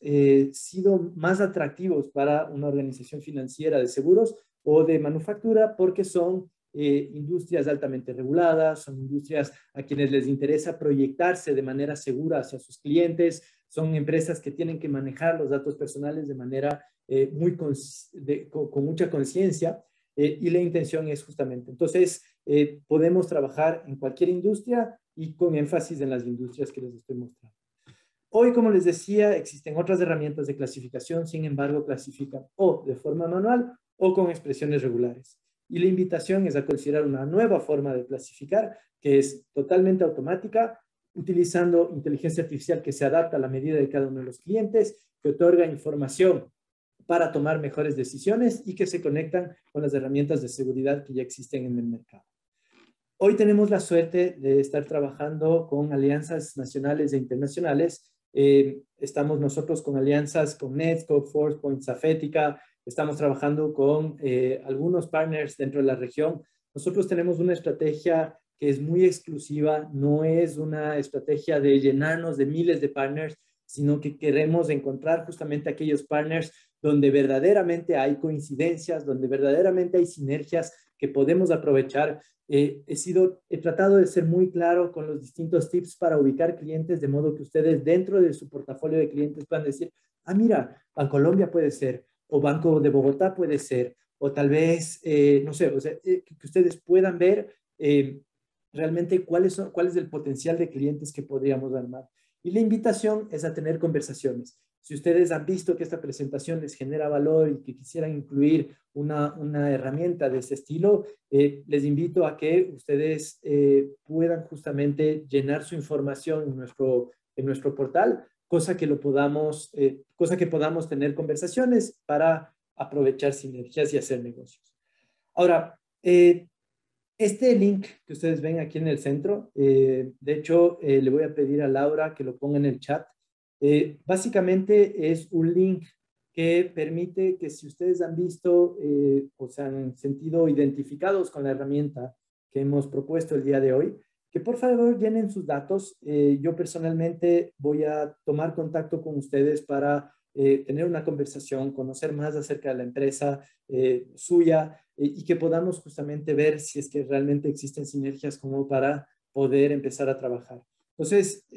[SPEAKER 3] sido más atractivos para una organización financiera de seguros o de manufactura porque son industrias altamente reguladas, son industrias a quienes les interesa proyectarse de manera segura hacia sus clientes, son empresas que tienen que manejar los datos personales de manera con mucha conciencia y la intención es justamente. Entonces, podemos trabajar en cualquier industria y con énfasis en las industrias que les estoy mostrando. Hoy, como les decía, existen otras herramientas de clasificación, sin embargo, clasifican o de forma manual o con expresiones regulares. Y la invitación es a considerar una nueva forma de clasificar que es totalmente automática, utilizando inteligencia artificial que se adapta a la medida de cada uno de los clientes, que otorga información para tomar mejores decisiones y que se conectan con las herramientas de seguridad que ya existen en el mercado. Hoy tenemos la suerte de estar trabajando con alianzas nacionales e internacionales. Estamos nosotros con alianzas con Netscope, Forcepoint, Safetica. Estamos trabajando con algunos partners dentro de la región. Nosotros tenemos una estrategia que es muy exclusiva, no es una estrategia de llenarnos de miles de partners, sino que queremos encontrar justamente aquellos partners donde verdaderamente hay coincidencias, donde verdaderamente hay sinergias que podemos aprovechar. He tratado de ser muy claro con los distintos tips para ubicar clientes, de modo que ustedes dentro de su portafolio de clientes puedan decir, ah, mira, Bancolombia puede ser, o Banco de Bogotá puede ser, o tal vez, no sé, o sea, que ustedes puedan ver realmente cuál es el potencial de clientes que podríamos armar. Y la invitación es a tener conversaciones. Si ustedes han visto que esta presentación les genera valor y que quisieran incluir una herramienta de ese estilo, les invito a que ustedes puedan justamente llenar su información en nuestro portal, cosa que podamos tener conversaciones para aprovechar sinergias y hacer negocios. Ahora, este link que ustedes ven aquí en el centro, de hecho, le voy a pedir a Laura que lo ponga en el chat. Básicamente es un link que permite que si ustedes han visto o se han sentido identificados con la herramienta que hemos propuesto el día de hoy, que por favor llenen sus datos. Yo personalmente voy a tomar contacto con ustedes para tener una conversación, conocer más acerca de la empresa suya y que podamos justamente ver si es que realmente existen sinergias como para poder empezar a trabajar. Entonces,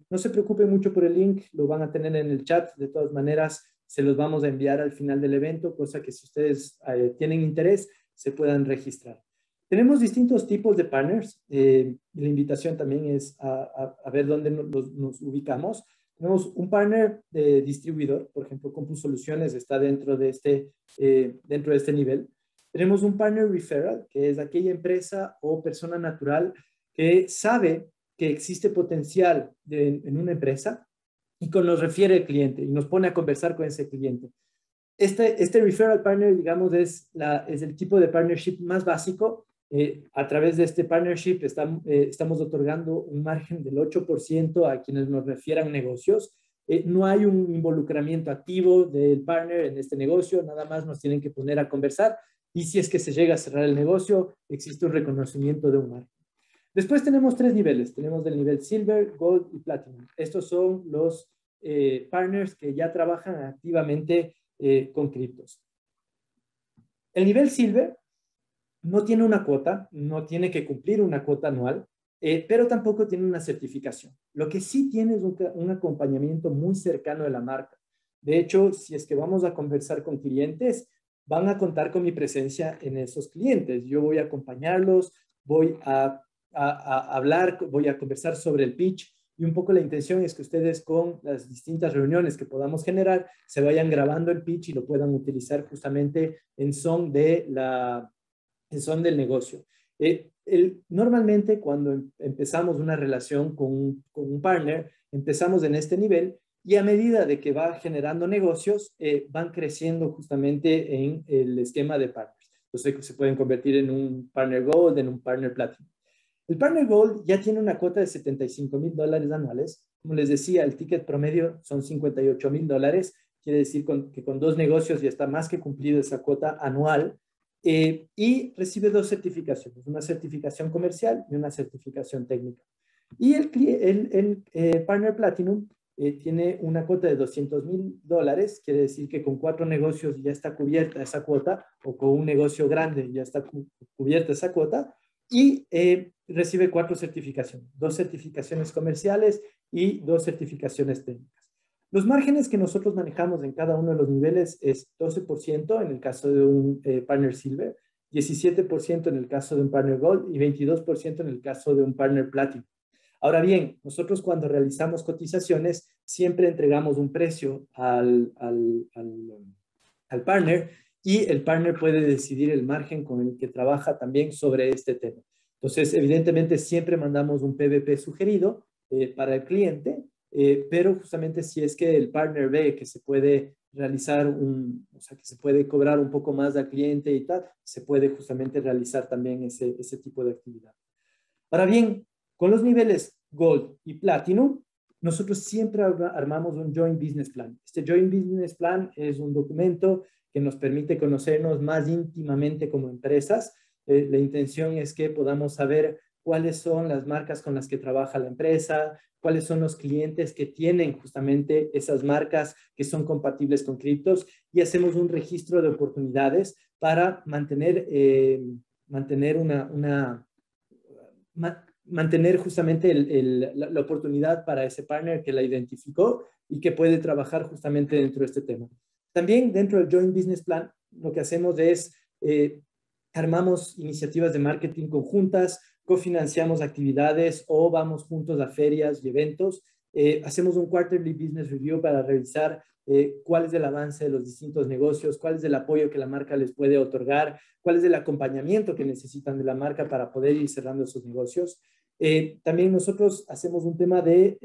[SPEAKER 3] no se preocupen mucho por el link, lo van a tener en el chat. De todas maneras, se los vamos a enviar al final del evento, cosa que si ustedes tienen interés, se puedan registrar. Tenemos distintos tipos de partners. La invitación también es a ver dónde nos ubicamos. Tenemos un partner de distribuidor, por ejemplo, CompuSoluciones está dentro de este nivel. Tenemos un partner referral, que es aquella empresa o persona natural que sabe que existe potencial en una empresa y que nos refiere al cliente y nos pone a conversar con ese cliente. Este referral partner, digamos, es el tipo de partnership más básico. A través de este partnership estamos otorgando un margen del 8% a quienes nos refieran negocios. No hay un involucramiento activo del partner en este negocio, nada más nos tienen que poner a conversar y si es que se llega a cerrar el negocio, existe un reconocimiento de un margen. Después tenemos 3 niveles. Tenemos el nivel Silver, Gold y Platinum. Estos son los partners que ya trabajan activamente con criptos. El nivel Silver no tiene una cuota, no tiene que cumplir una cuota anual, pero tampoco tiene una certificación. Lo que sí tiene es un acompañamiento muy cercano de la marca. De hecho, si es que vamos a conversar con clientes, van a contar con mi presencia en esos clientes. Yo voy a acompañarlos, voy a hablar, voy a conversar sobre el pitch y un poco la intención es que ustedes con las distintas reuniones que podamos generar se vayan grabando el pitch y lo puedan utilizar justamente en son del negocio. Normalmente cuando empezamos una relación con un partner, empezamos en este nivel y a medida de que va generando negocios, van creciendo justamente en el esquema de partners. Entonces se pueden convertir en un Partner Gold, en un Partner Platinum. El Partner Gold ya tiene una cuota de $75,000 anuales. Como les decía, el ticket promedio son $58,000. Quiere decir que con 2 negocios ya está más que cumplido esa cuota anual. Y recibe 2 certificaciones, una certificación comercial y una certificación técnica. Y el Partner Platinum tiene una cuota de $200,000, quiere decir que con 4 negocios ya está cubierta esa cuota, o con un negocio grande ya está cubierta esa cuota, y recibe 4 certificaciones, 2 certificaciones comerciales y 2 certificaciones técnicas. Los márgenes que nosotros manejamos en cada uno de los niveles es 12% en el caso de un Partner Silver, 17% en el caso de un Partner Gold y 22% en el caso de un Partner Platinum. Ahora bien, nosotros cuando realizamos cotizaciones siempre entregamos un precio al partner, y el partner puede decidir el margen con el que trabaja también sobre este tema. Entonces, evidentemente siempre mandamos un PVP sugerido para el cliente, pero justamente si es que el partner ve que se puede realizar o sea, que se puede cobrar un poco más al cliente y tal, se puede justamente realizar también ese tipo de actividad. Ahora bien, con los niveles Gold y Platinum, nosotros siempre armamos un Joint Business Plan. Este Joint Business Plan es un documento que nos permite conocernos más íntimamente como empresas. La intención es que podamos saber cuáles son las marcas con las que trabaja la empresa, cuáles son los clientes que tienen justamente esas marcas que son compatibles con criptos, y hacemos un registro de oportunidades para mantener justamente la oportunidad para ese partner que la identificó y que puede trabajar justamente dentro de este tema. También dentro del Joint Business Plan, lo que hacemos es armamos iniciativas de marketing conjuntas, cofinanciamos actividades o vamos juntos a ferias y eventos. Hacemos un Quarterly Business Review para revisar cuál es el avance de los distintos negocios, cuál es el apoyo que la marca les puede otorgar, cuál es el acompañamiento que necesitan de la marca para poder ir cerrando esos negocios. También nosotros hacemos un tema de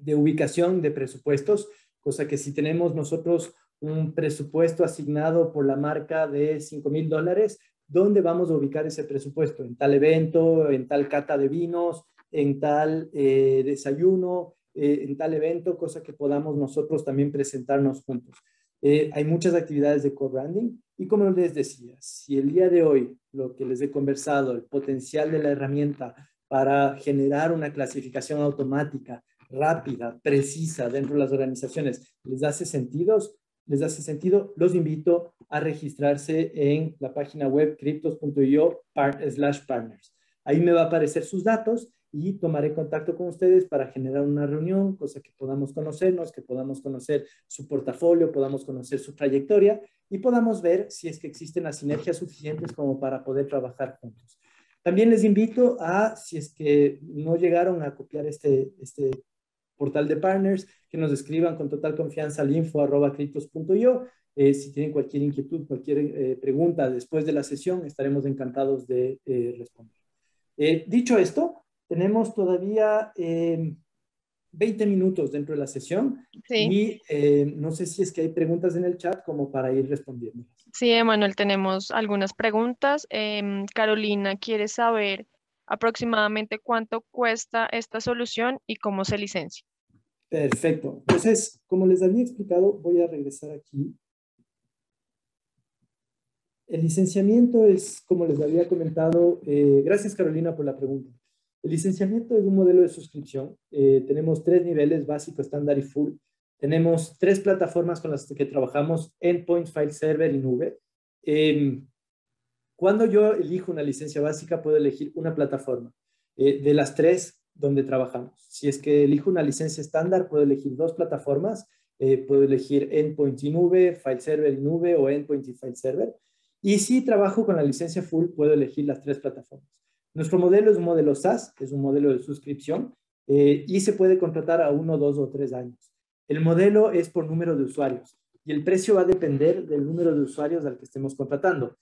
[SPEAKER 3] ubicación de presupuestos, cosa que si tenemos nosotros un presupuesto asignado por la marca de $5,000, ¿dónde vamos a ubicar ese presupuesto? En tal evento, en tal cata de vinos, en tal desayuno, en tal evento, cosa que podamos nosotros también presentarnos juntos. Hay muchas actividades de co-branding y, como les decía, si el día de hoy lo que les he conversado, el potencial de la herramienta para generar una clasificación automática, rápida, precisa dentro de las organizaciones, les hace sentido, los invito a registrarse en la página web cryptos.io/partners. Ahí me va a aparecer sus datos y tomaré contacto con ustedes para generar una reunión, cosa que podamos conocernos, que podamos conocer su portafolio, podamos conocer su trayectoria y podamos ver si es que existen las sinergias suficientes como para poder trabajar juntos. También les invito a, si es que no llegaron a copiar este portal de partners, que nos escriban con total confianza al info@cryptos.io. Si tienen cualquier inquietud, cualquier pregunta después de la sesión, estaremos encantados de responder. Dicho esto, tenemos todavía 20 minutos dentro de la sesión
[SPEAKER 1] Sí,
[SPEAKER 3] y no sé si es que hay preguntas en el chat como para ir respondiendo.
[SPEAKER 1] sí, Emanuel, tenemos algunas preguntas. Carolina quiere saber aproximadamente cuánto cuesta esta solución y cómo se licencia.
[SPEAKER 3] Perfecto. Entonces, como les había explicado, voy a regresar aquí. El licenciamiento es, como les había comentado, gracias Carolina por la pregunta. El licenciamiento es un modelo de suscripción. Tenemos 3 niveles, básico, estándar y full. Tenemos 3 plataformas con las que trabajamos: Endpoint, File Server y Nube. Cuando yo elijo una licencia básica, puedo elegir una plataforma de las 3 donde trabajamos. Si es que elijo una licencia estándar, puedo elegir 2 plataformas. Puedo elegir Endpoint y Nube, File Server y Nube, o Endpoint y File Server. Y si trabajo con la licencia full, puedo elegir las 3 plataformas. Nuestro modelo es un modelo SaaS, que es un modelo de suscripción, y se puede contratar a 1, 2 o 3 años. El modelo es por número de usuarios y el precio va a depender del número de usuarios al que estemos contratando.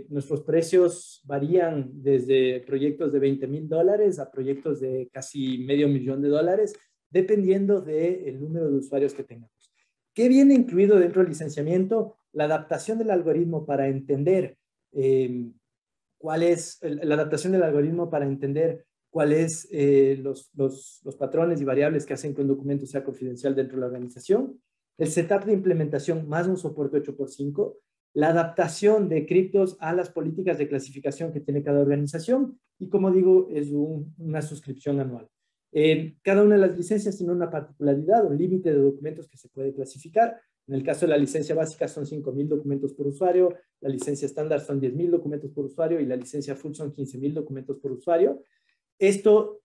[SPEAKER 3] Nuestros precios varían desde proyectos de $20,000 a proyectos de casi $500,000, dependiendo del número de usuarios que tengamos. ¿Qué viene incluido dentro del licenciamiento? La adaptación del algoritmo para entender cuál es la adaptación del algoritmo para entender cuáles los patrones y variables que hacen que un documento sea confidencial dentro de la organización, el setup de implementación más un soporte 8x5, la adaptación de criptos a las políticas de clasificación que tiene cada organización y, como digo, es una suscripción anual. Cada una de las licencias tiene una particularidad, un límite de documentos que se puede clasificar. En el caso de la licencia básica son 5,000 documentos por usuario, la licencia estándar son 10,000 documentos por usuario y la licencia full son 15,000 documentos por usuario. Esto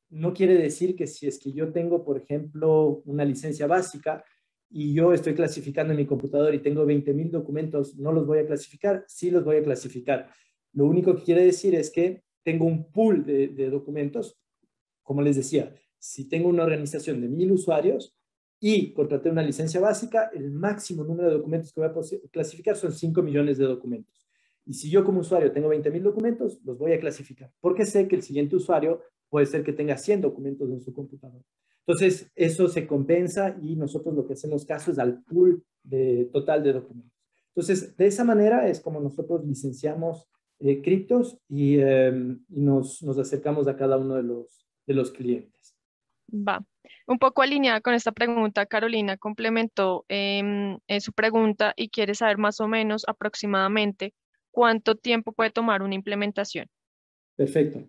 [SPEAKER 3] no quiere decir que si es que yo tengo, por ejemplo, una licencia básica y yo estoy clasificando en mi computador y tengo 20,000 documentos, no los voy a clasificar, sí los voy a clasificar. Lo único que quiere decir es que tengo un pool de documentos. Como les decía, si tengo una organización de 1,000 usuarios y contraté una licencia básica, el máximo número de documentos que voy a clasificar son 5 millones de documentos. Y si yo como usuario tengo 20,000 documentos, los voy a clasificar, porque sé que el siguiente usuario puede ser que tenga 100 documentos en su computador. Entonces, eso se compensa y nosotros lo que hacemos caso es al pool total de documentos. Entonces, de esa manera es como nosotros licenciamos criptos y nos acercamos a cada uno de los clientes.
[SPEAKER 1] Va. Un poco alineada con esta pregunta, Carolina complementó su pregunta y quiere saber más o menos aproximadamente cuánto tiempo puede tomar una implementación.
[SPEAKER 3] Perfecto.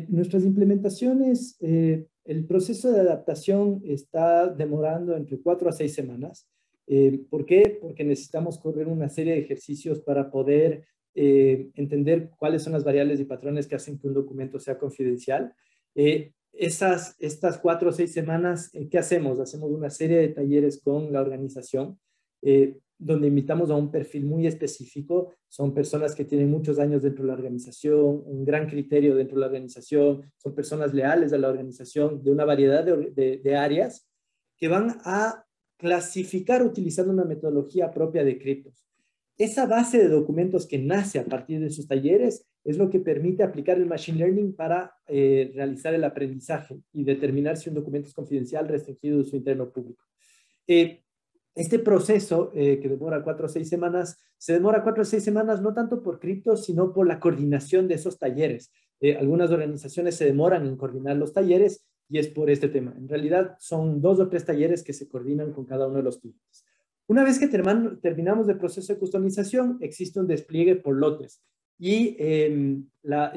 [SPEAKER 3] Nuestras implementaciones, el proceso de adaptación está demorando entre 4 a 6 semanas. ¿Por qué? Porque necesitamos correr una serie de ejercicios para poder entender cuáles son las variables y patrones que hacen que un documento sea confidencial. Estas 4 o 6 semanas, ¿qué hacemos? Hacemos una serie de talleres con la organización, donde invitamos a un perfil muy específico. Son personas que tienen muchos años dentro de la organización, un gran criterio dentro de la organización, son personas leales a la organización de una variedad de áreas que van a clasificar utilizando una metodología propia de criptos. Esa base de documentos que nace a partir de sus talleres es lo que permite aplicar el Machine Learning para realizar el aprendizaje y determinar si un documento es confidencial, restringido de uso interno público. Este proceso, que demora 4 o 6 semanas, se demora 4 o 6 semanas no tanto por criptos, sino por la coordinación de esos talleres. Algunas organizaciones se demoran en coordinar los talleres y es por este tema. En realidad son 2 o 3 talleres que se coordinan con cada uno de los clientes. Una vez que terminamos el proceso de customización, existe un despliegue por lotes. Y el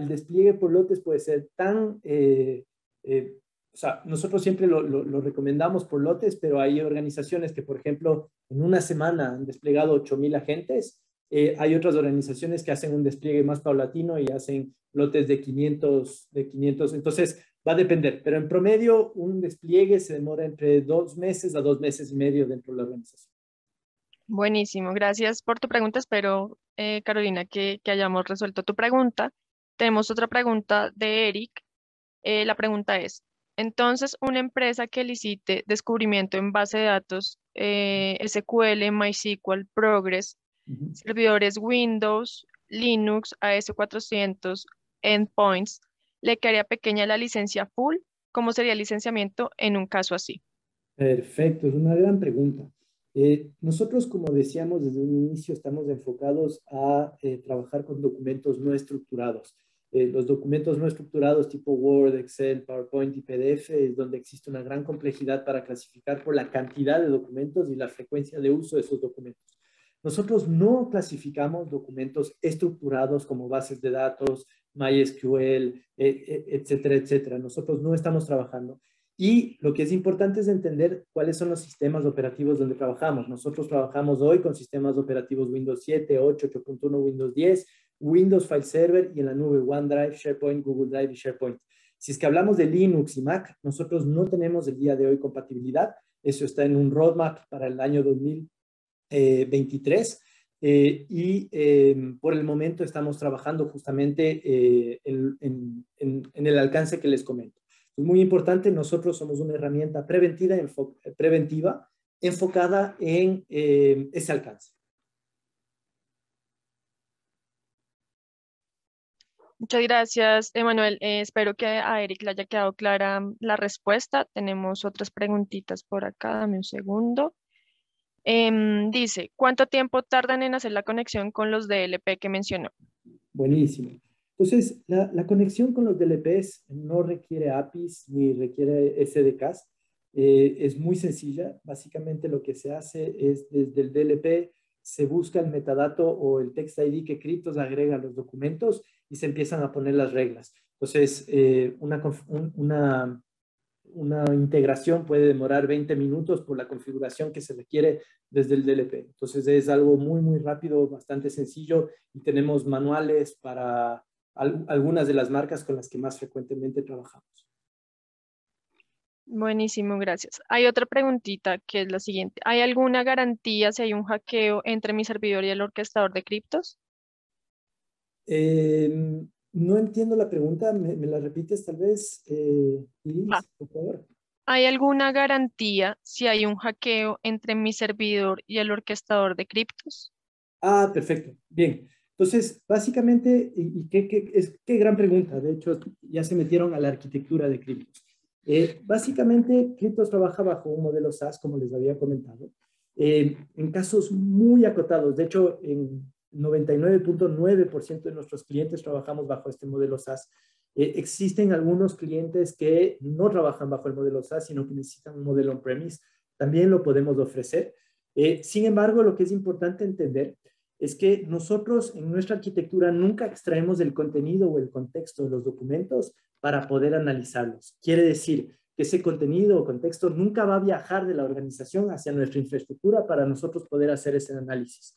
[SPEAKER 3] despliegue por lotes puede ser tan... o sea, nosotros siempre lo recomendamos por lotes, pero hay organizaciones que, por ejemplo, en una semana han desplegado 8,000 agentes. Hay otras organizaciones que hacen un despliegue más paulatino y hacen lotes de 500. Entonces, va a depender. Pero en promedio, un despliegue se demora entre 2 meses a 2 meses y medio dentro de la organización.
[SPEAKER 1] Buenísimo, gracias por tu pregunta. Espero, Carolina, que hayamos resuelto tu pregunta. Tenemos otra pregunta de Eric. La pregunta es, entonces, una empresa que licite descubrimiento en base de datos SQL, MySQL, Progress,
[SPEAKER 3] Ujú.
[SPEAKER 1] servidores Windows, Linux, AS400, endpoints, ¿le quedaría pequeña la licencia full? ¿Cómo sería el licenciamiento en un caso así?
[SPEAKER 3] Perfecto, es una gran pregunta. Nosotros, como decíamos desde un inicio, estamos enfocados a trabajar con documentos no estructurados. Los documentos no estructurados tipo Word, Excel, PowerPoint y PDF es donde existe una gran complejidad para clasificar por la cantidad de documentos y la frecuencia de uso de esos documentos. Nosotros no clasificamos documentos estructurados como bases de datos, MySQL, etcétera, etcétera. Nosotros no estamos trabajando. Y lo que es importante es entender cuáles son los sistemas operativos donde trabajamos. Nosotros trabajamos hoy con sistemas operativos Windows 7, 8, 8.1, Windows 10, Windows File Server y en la nube OneDrive, SharePoint, Google Drive y SharePoint. Si es que hablamos de Linux y Mac, nosotros no tenemos el día de hoy compatibilidad. Eso está en un roadmap para el año 2023. Por el momento estamos trabajando justamente en el alcance que les comento. Es muy importante, nosotros somos una herramienta preventiva enfocada en ese alcance.
[SPEAKER 1] Muchas gracias, Emanuel. Espero que a Eric le haya quedado clara la respuesta. Tenemos otras preguntitas por acá. Dame un segundo. Dice, ¿cuánto tiempo tardan en hacer la conexión con los DLP que mencionó?
[SPEAKER 3] Buenísimo. Entonces, la conexión con los DLPs no requiere APIs ni requiere SDKs. Es muy sencilla. Básicamente lo que se hace es desde el DLP se busca el metadato o el text ID que Cryptos agrega a los documentos y se empiezan a poner las reglas. Entonces, una integración puede demorar 20 minutos por la configuración que se requiere desde el DLP. Entonces es algo muy, muy rápido, bastante sencillo y tenemos manuales para algunas de las marcas con las que más frecuentemente trabajamos.
[SPEAKER 1] Buenísimo, gracias. Hay otra preguntita que es la siguiente. ¿Hay alguna garantía si hay un hackeo entre mi servidor y el orquestador de criptos?
[SPEAKER 3] Eh, no entiendo la pregunta, ¿me la repites tal vez,
[SPEAKER 1] Va.
[SPEAKER 3] Iris, por favor?
[SPEAKER 1] ¿Hay alguna garantía si hay un hackeo entre mi servidor y el orquestador de criptos?
[SPEAKER 3] Ah, perfecto. Bien. Entonces, básicamente, y qué gran pregunta. De hecho, ya se metieron a la arquitectura de criptos. Básicamente, Criptos trabaja bajo un modelo SaaS, como les había comentado, en casos muy acotados. De hecho, en 99.9% de nuestros clientes trabajamos bajo este modelo SaaS. Existen algunos clientes que no trabajan bajo el modelo SaaS, sino que necesitan un modelo on-premise. También lo podemos ofrecer. Sin embargo, lo que es importante entender es que nosotros en nuestra arquitectura nunca extraemos el contenido o el contexto de los documentos para poder analizarlos. Quiere decir que ese contenido o contexto nunca va a viajar de la organización hacia nuestra infraestructura para nosotros poder hacer ese análisis.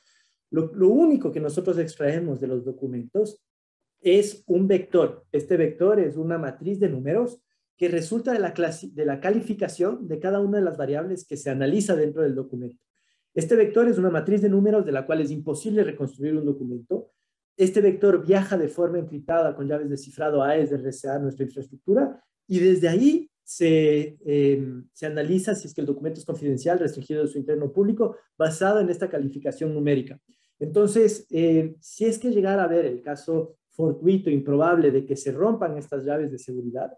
[SPEAKER 3] Lo único que nosotros extraemos de los documentos es un vector. Este vector es una matriz de números que resulta de la calificación de cada una de las variables que se analiza dentro del documento. Este vector es una matriz de números de la cual es imposible reconstruir un documento. Este vector viaja de forma encriptada con llaves de cifrado AES de RSA a nuestra infraestructura y desde ahí se analiza si es que el documento es confidencial, restringido de su interno público, basado en esta calificación numérica. Entonces, si es que llegara a haber el caso fortuito, improbable de que se rompan estas llaves de seguridad,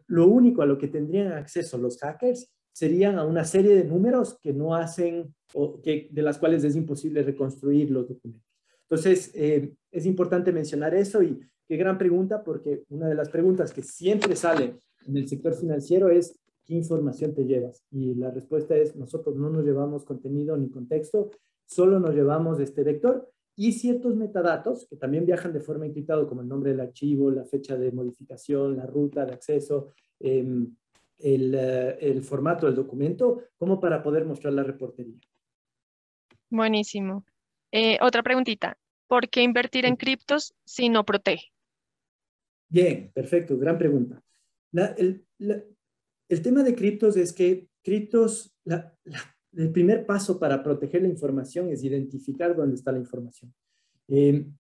[SPEAKER 3] lo único a lo que tendrían acceso los hackers serían a una serie de números que no hacen, o que, de las cuales es imposible reconstruir los documentos. Entonces, es importante mencionar eso y qué gran pregunta, porque una de las preguntas que siempre sale en el sector financiero es ¿qué información te llevas? Y la respuesta es nosotros no nos llevamos contenido ni contexto, solo nos llevamos este vector y ciertos metadatos que también viajan de forma encriptada, como el nombre del archivo, la fecha de modificación, la ruta de acceso, el formato del documento, como para poder mostrar la reportería.
[SPEAKER 1] Buenísimo. Otra preguntita. ¿Por qué invertir en criptos si no protege?
[SPEAKER 3] Bien, perfecto, gran pregunta. El tema de criptos es que criptos, el primer paso para proteger la información es identificar dónde está la información.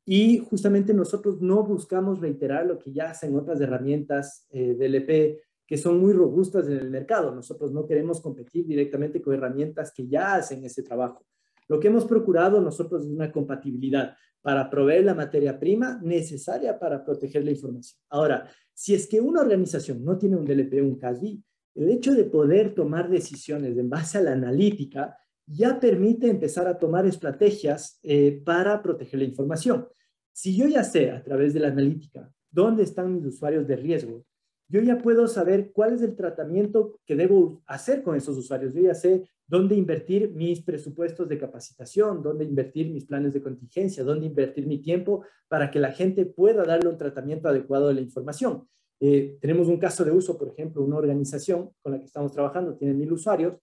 [SPEAKER 3] Y justamente nosotros no buscamos reiterar lo que ya hacen otras herramientas DLP que son muy robustas en el mercado. Nosotros no queremos competir directamente con herramientas que ya hacen ese trabajo. Lo que hemos procurado nosotros es una compatibilidad para proveer la materia prima necesaria para proteger la información. Ahora, si es que una organización no tiene un DLP o un CASB, el hecho de poder tomar decisiones en base a la analítica ya permite empezar a tomar estrategias para proteger la información. Si yo ya sé a través de la analítica dónde están mis usuarios de riesgo, yo ya puedo saber cuál es el tratamiento que debo hacer con esos usuarios. Yo ya sé dónde invertir mis presupuestos de capacitación, dónde invertir mis planes de contingencia, dónde invertir mi tiempo para que la gente pueda darle un tratamiento adecuado de la información. Tenemos un caso de uso, por ejemplo, una organización con la que estamos trabajando, tiene 1,000 usuarios,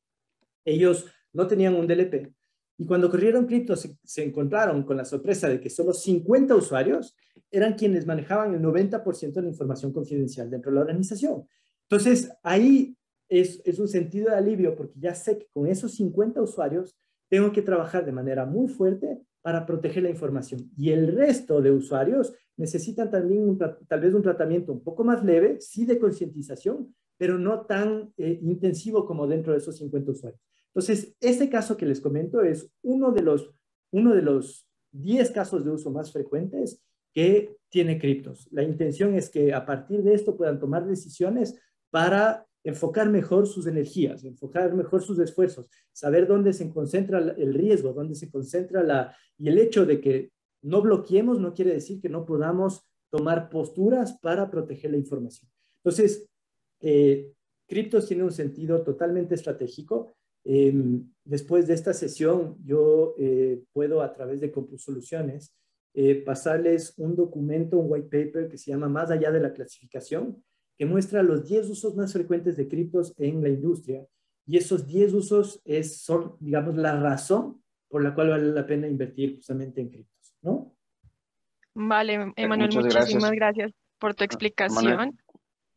[SPEAKER 3] ellos no tenían un DLP y cuando corrieron cripto se encontraron con la sorpresa de que solo 50 usuarios eran quienes manejaban el 90% de la información confidencial dentro de la organización. Entonces, ahí es un sentido de alivio porque ya sé que con esos 50 usuarios tengo que trabajar de manera muy fuerte para proteger la información. Y el resto de usuarios necesitan también tal vez un tratamiento un poco más leve, sí de concientización, pero no tan intensivo como dentro de esos 50 usuarios. Entonces, este caso que les comento es uno de los 10 casos de uso más frecuentes que tiene criptos. La intención es que a partir de esto puedan tomar decisiones para enfocar mejor sus energías, enfocar mejor sus esfuerzos, saber dónde se concentra el riesgo, dónde se concentra y el hecho de que no bloqueemos no quiere decir que no podamos tomar posturas para proteger la información. Entonces, Criptos tiene un sentido totalmente estratégico. Después de esta sesión, yo puedo a través de CompuSoluciones pasarles un documento, un white paper que se llama Más allá de la clasificación, que muestra los 10 usos más frecuentes de criptos en la industria. Y esos 10 usos son, digamos, la razón por la cual vale la pena invertir justamente en criptos, ¿no?
[SPEAKER 1] Vale, Emanuel,
[SPEAKER 2] Muchas
[SPEAKER 1] muchísimas
[SPEAKER 2] gracias,
[SPEAKER 1] gracias por tu
[SPEAKER 2] Manuel.
[SPEAKER 1] explicación.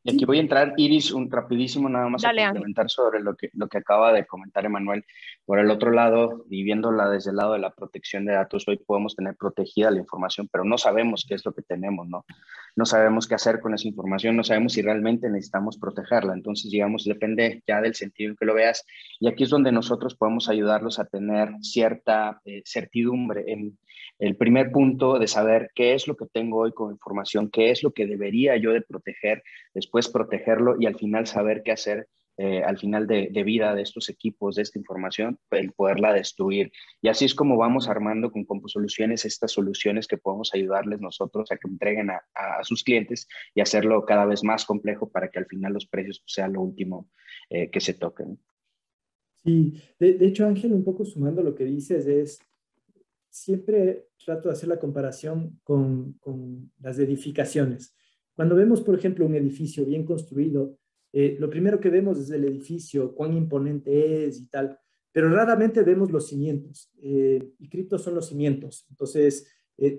[SPEAKER 2] Y aquí
[SPEAKER 3] Sí,
[SPEAKER 2] voy a entrar, Iris, un rapidísimo nada más a
[SPEAKER 1] Dale, Ángel.
[SPEAKER 2] complementar sobre lo que acaba de comentar Emanuel. Por el otro lado, y viéndola desde el lado de la protección de datos, hoy podemos tener protegida la información, pero no sabemos qué es lo que tenemos, ¿no? No sabemos qué hacer con esa información, no sabemos si realmente necesitamos protegerla. Entonces, digamos, depende ya del sentido en que lo veas. Y aquí es donde nosotros podemos ayudarlos a tener cierta certidumbre en el primer punto de saber qué es lo que tengo hoy con información, qué es lo que debería yo de proteger, después protegerlo y al final saber qué hacer al final de vida de estos equipos, de esta información, el poderla destruir. Y así es como vamos armando con CompuSoluciones estas soluciones que podemos ayudarles nosotros a que entreguen a sus clientes y hacerlo cada vez más complejo para que al final los precios sean lo último que se toquen.
[SPEAKER 3] sí. De hecho, Ángel, un poco sumando lo que dices siempre trato de hacer la comparación con las edificaciones. Cuando vemos, por ejemplo, un edificio bien construido, lo primero que vemos es el edificio, cuán imponente es y tal, pero raramente vemos los cimientos, y criptos son los cimientos. Entonces,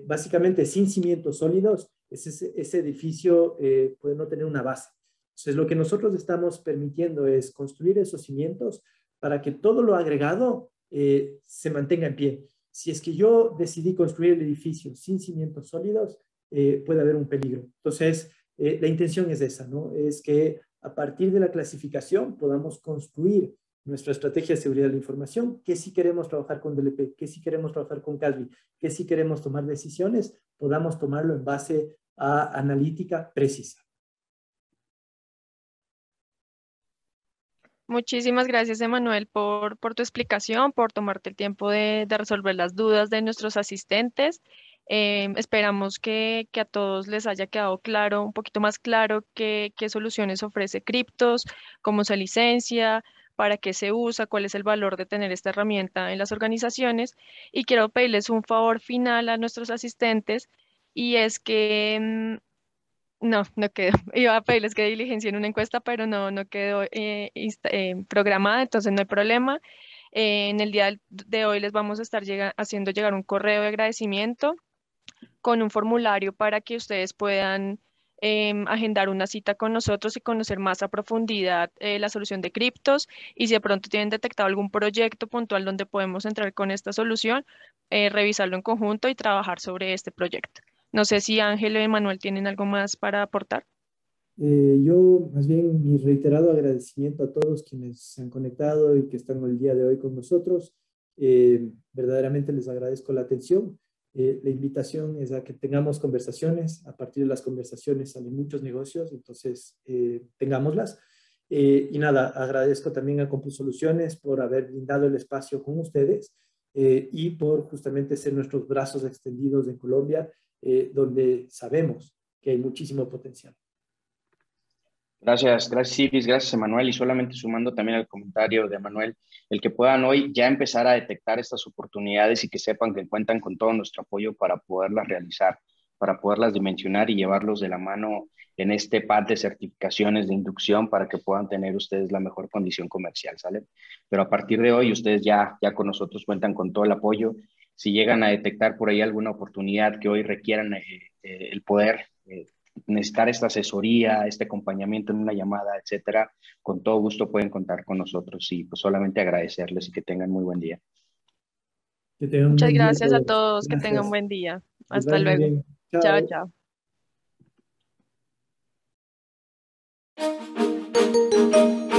[SPEAKER 3] básicamente, sin cimientos sólidos, ese edificio puede no tener una base. Entonces, lo que nosotros estamos permitiendo es construir esos cimientos para que todo lo agregado se mantenga en pie. Si es que yo decidí construir el edificio sin cimientos sólidos, puede haber un peligro. Entonces, la intención es esa, ¿no? Es que a partir de la clasificación podamos construir nuestra estrategia de seguridad de la información, que si queremos trabajar con DLP, que si queremos trabajar con CASB, que si queremos tomar decisiones, podamos tomarlo en base a analítica precisa.
[SPEAKER 1] Muchísimas gracias, Emanuel, por tu explicación, por tomarte el tiempo de resolver las dudas de nuestros asistentes. Esperamos que a todos les haya quedado claro, un poquito más claro, qué soluciones ofrece Criptos, cómo se licencia, para qué se usa, cuál es el valor de tener esta herramienta en las organizaciones. Y quiero pedirles un favor final a nuestros asistentes, y es que no, no quedó. Iba a pedirles que diligencien una encuesta, pero no quedó programada, entonces no hay problema. En el día de hoy les vamos a estar haciendo llegar un correo de agradecimiento con un formulario para que ustedes puedan agendar una cita con nosotros y conocer más a profundidad la solución de criptos. Y si de pronto tienen detectado algún proyecto puntual donde podemos entrar con esta solución, revisarlo en conjunto y trabajar sobre este proyecto. No sé si Ángel y Manuel tienen algo más para aportar.
[SPEAKER 3] Yo, más bien, mi reiterado agradecimiento a todos quienes se han conectado y que están el día de hoy con nosotros. Verdaderamente les agradezco la atención. La invitación es a que tengamos conversaciones. A partir de las conversaciones salen muchos negocios, entonces tengámoslas. Y nada, agradezco también a CompuSoluciones por haber brindado el espacio con ustedes y por justamente ser nuestros brazos extendidos en Colombia, donde sabemos que hay muchísimo potencial.
[SPEAKER 2] Gracias Iris, gracias Emanuel y solamente sumando también al comentario de Emanuel, el que puedan hoy ya empezar a detectar estas oportunidades y que sepan que cuentan con todo nuestro apoyo para poderlas realizar, para poderlas dimensionar y llevarlos de la mano en este pack de certificaciones de inducción para que puedan tener ustedes la mejor condición comercial, ¿sale? Pero a partir de hoy ustedes ya con nosotros cuentan con todo el apoyo. Si llegan a detectar por ahí alguna oportunidad que hoy requieran el poder necesitar esta asesoría, este acompañamiento en una llamada, etcétera, con todo gusto pueden contar con nosotros y pues solamente agradecerles y que tengan muy buen día.
[SPEAKER 3] Que tengan un
[SPEAKER 1] Muchas
[SPEAKER 3] buen día a
[SPEAKER 1] gracias a
[SPEAKER 3] todos.
[SPEAKER 1] todos, que tengan
[SPEAKER 3] Gracias.
[SPEAKER 1] buen día.
[SPEAKER 3] Les
[SPEAKER 1] Hasta
[SPEAKER 3] vaya muy
[SPEAKER 1] luego.
[SPEAKER 3] bien.
[SPEAKER 1] Chao,
[SPEAKER 3] Chao.
[SPEAKER 1] chao.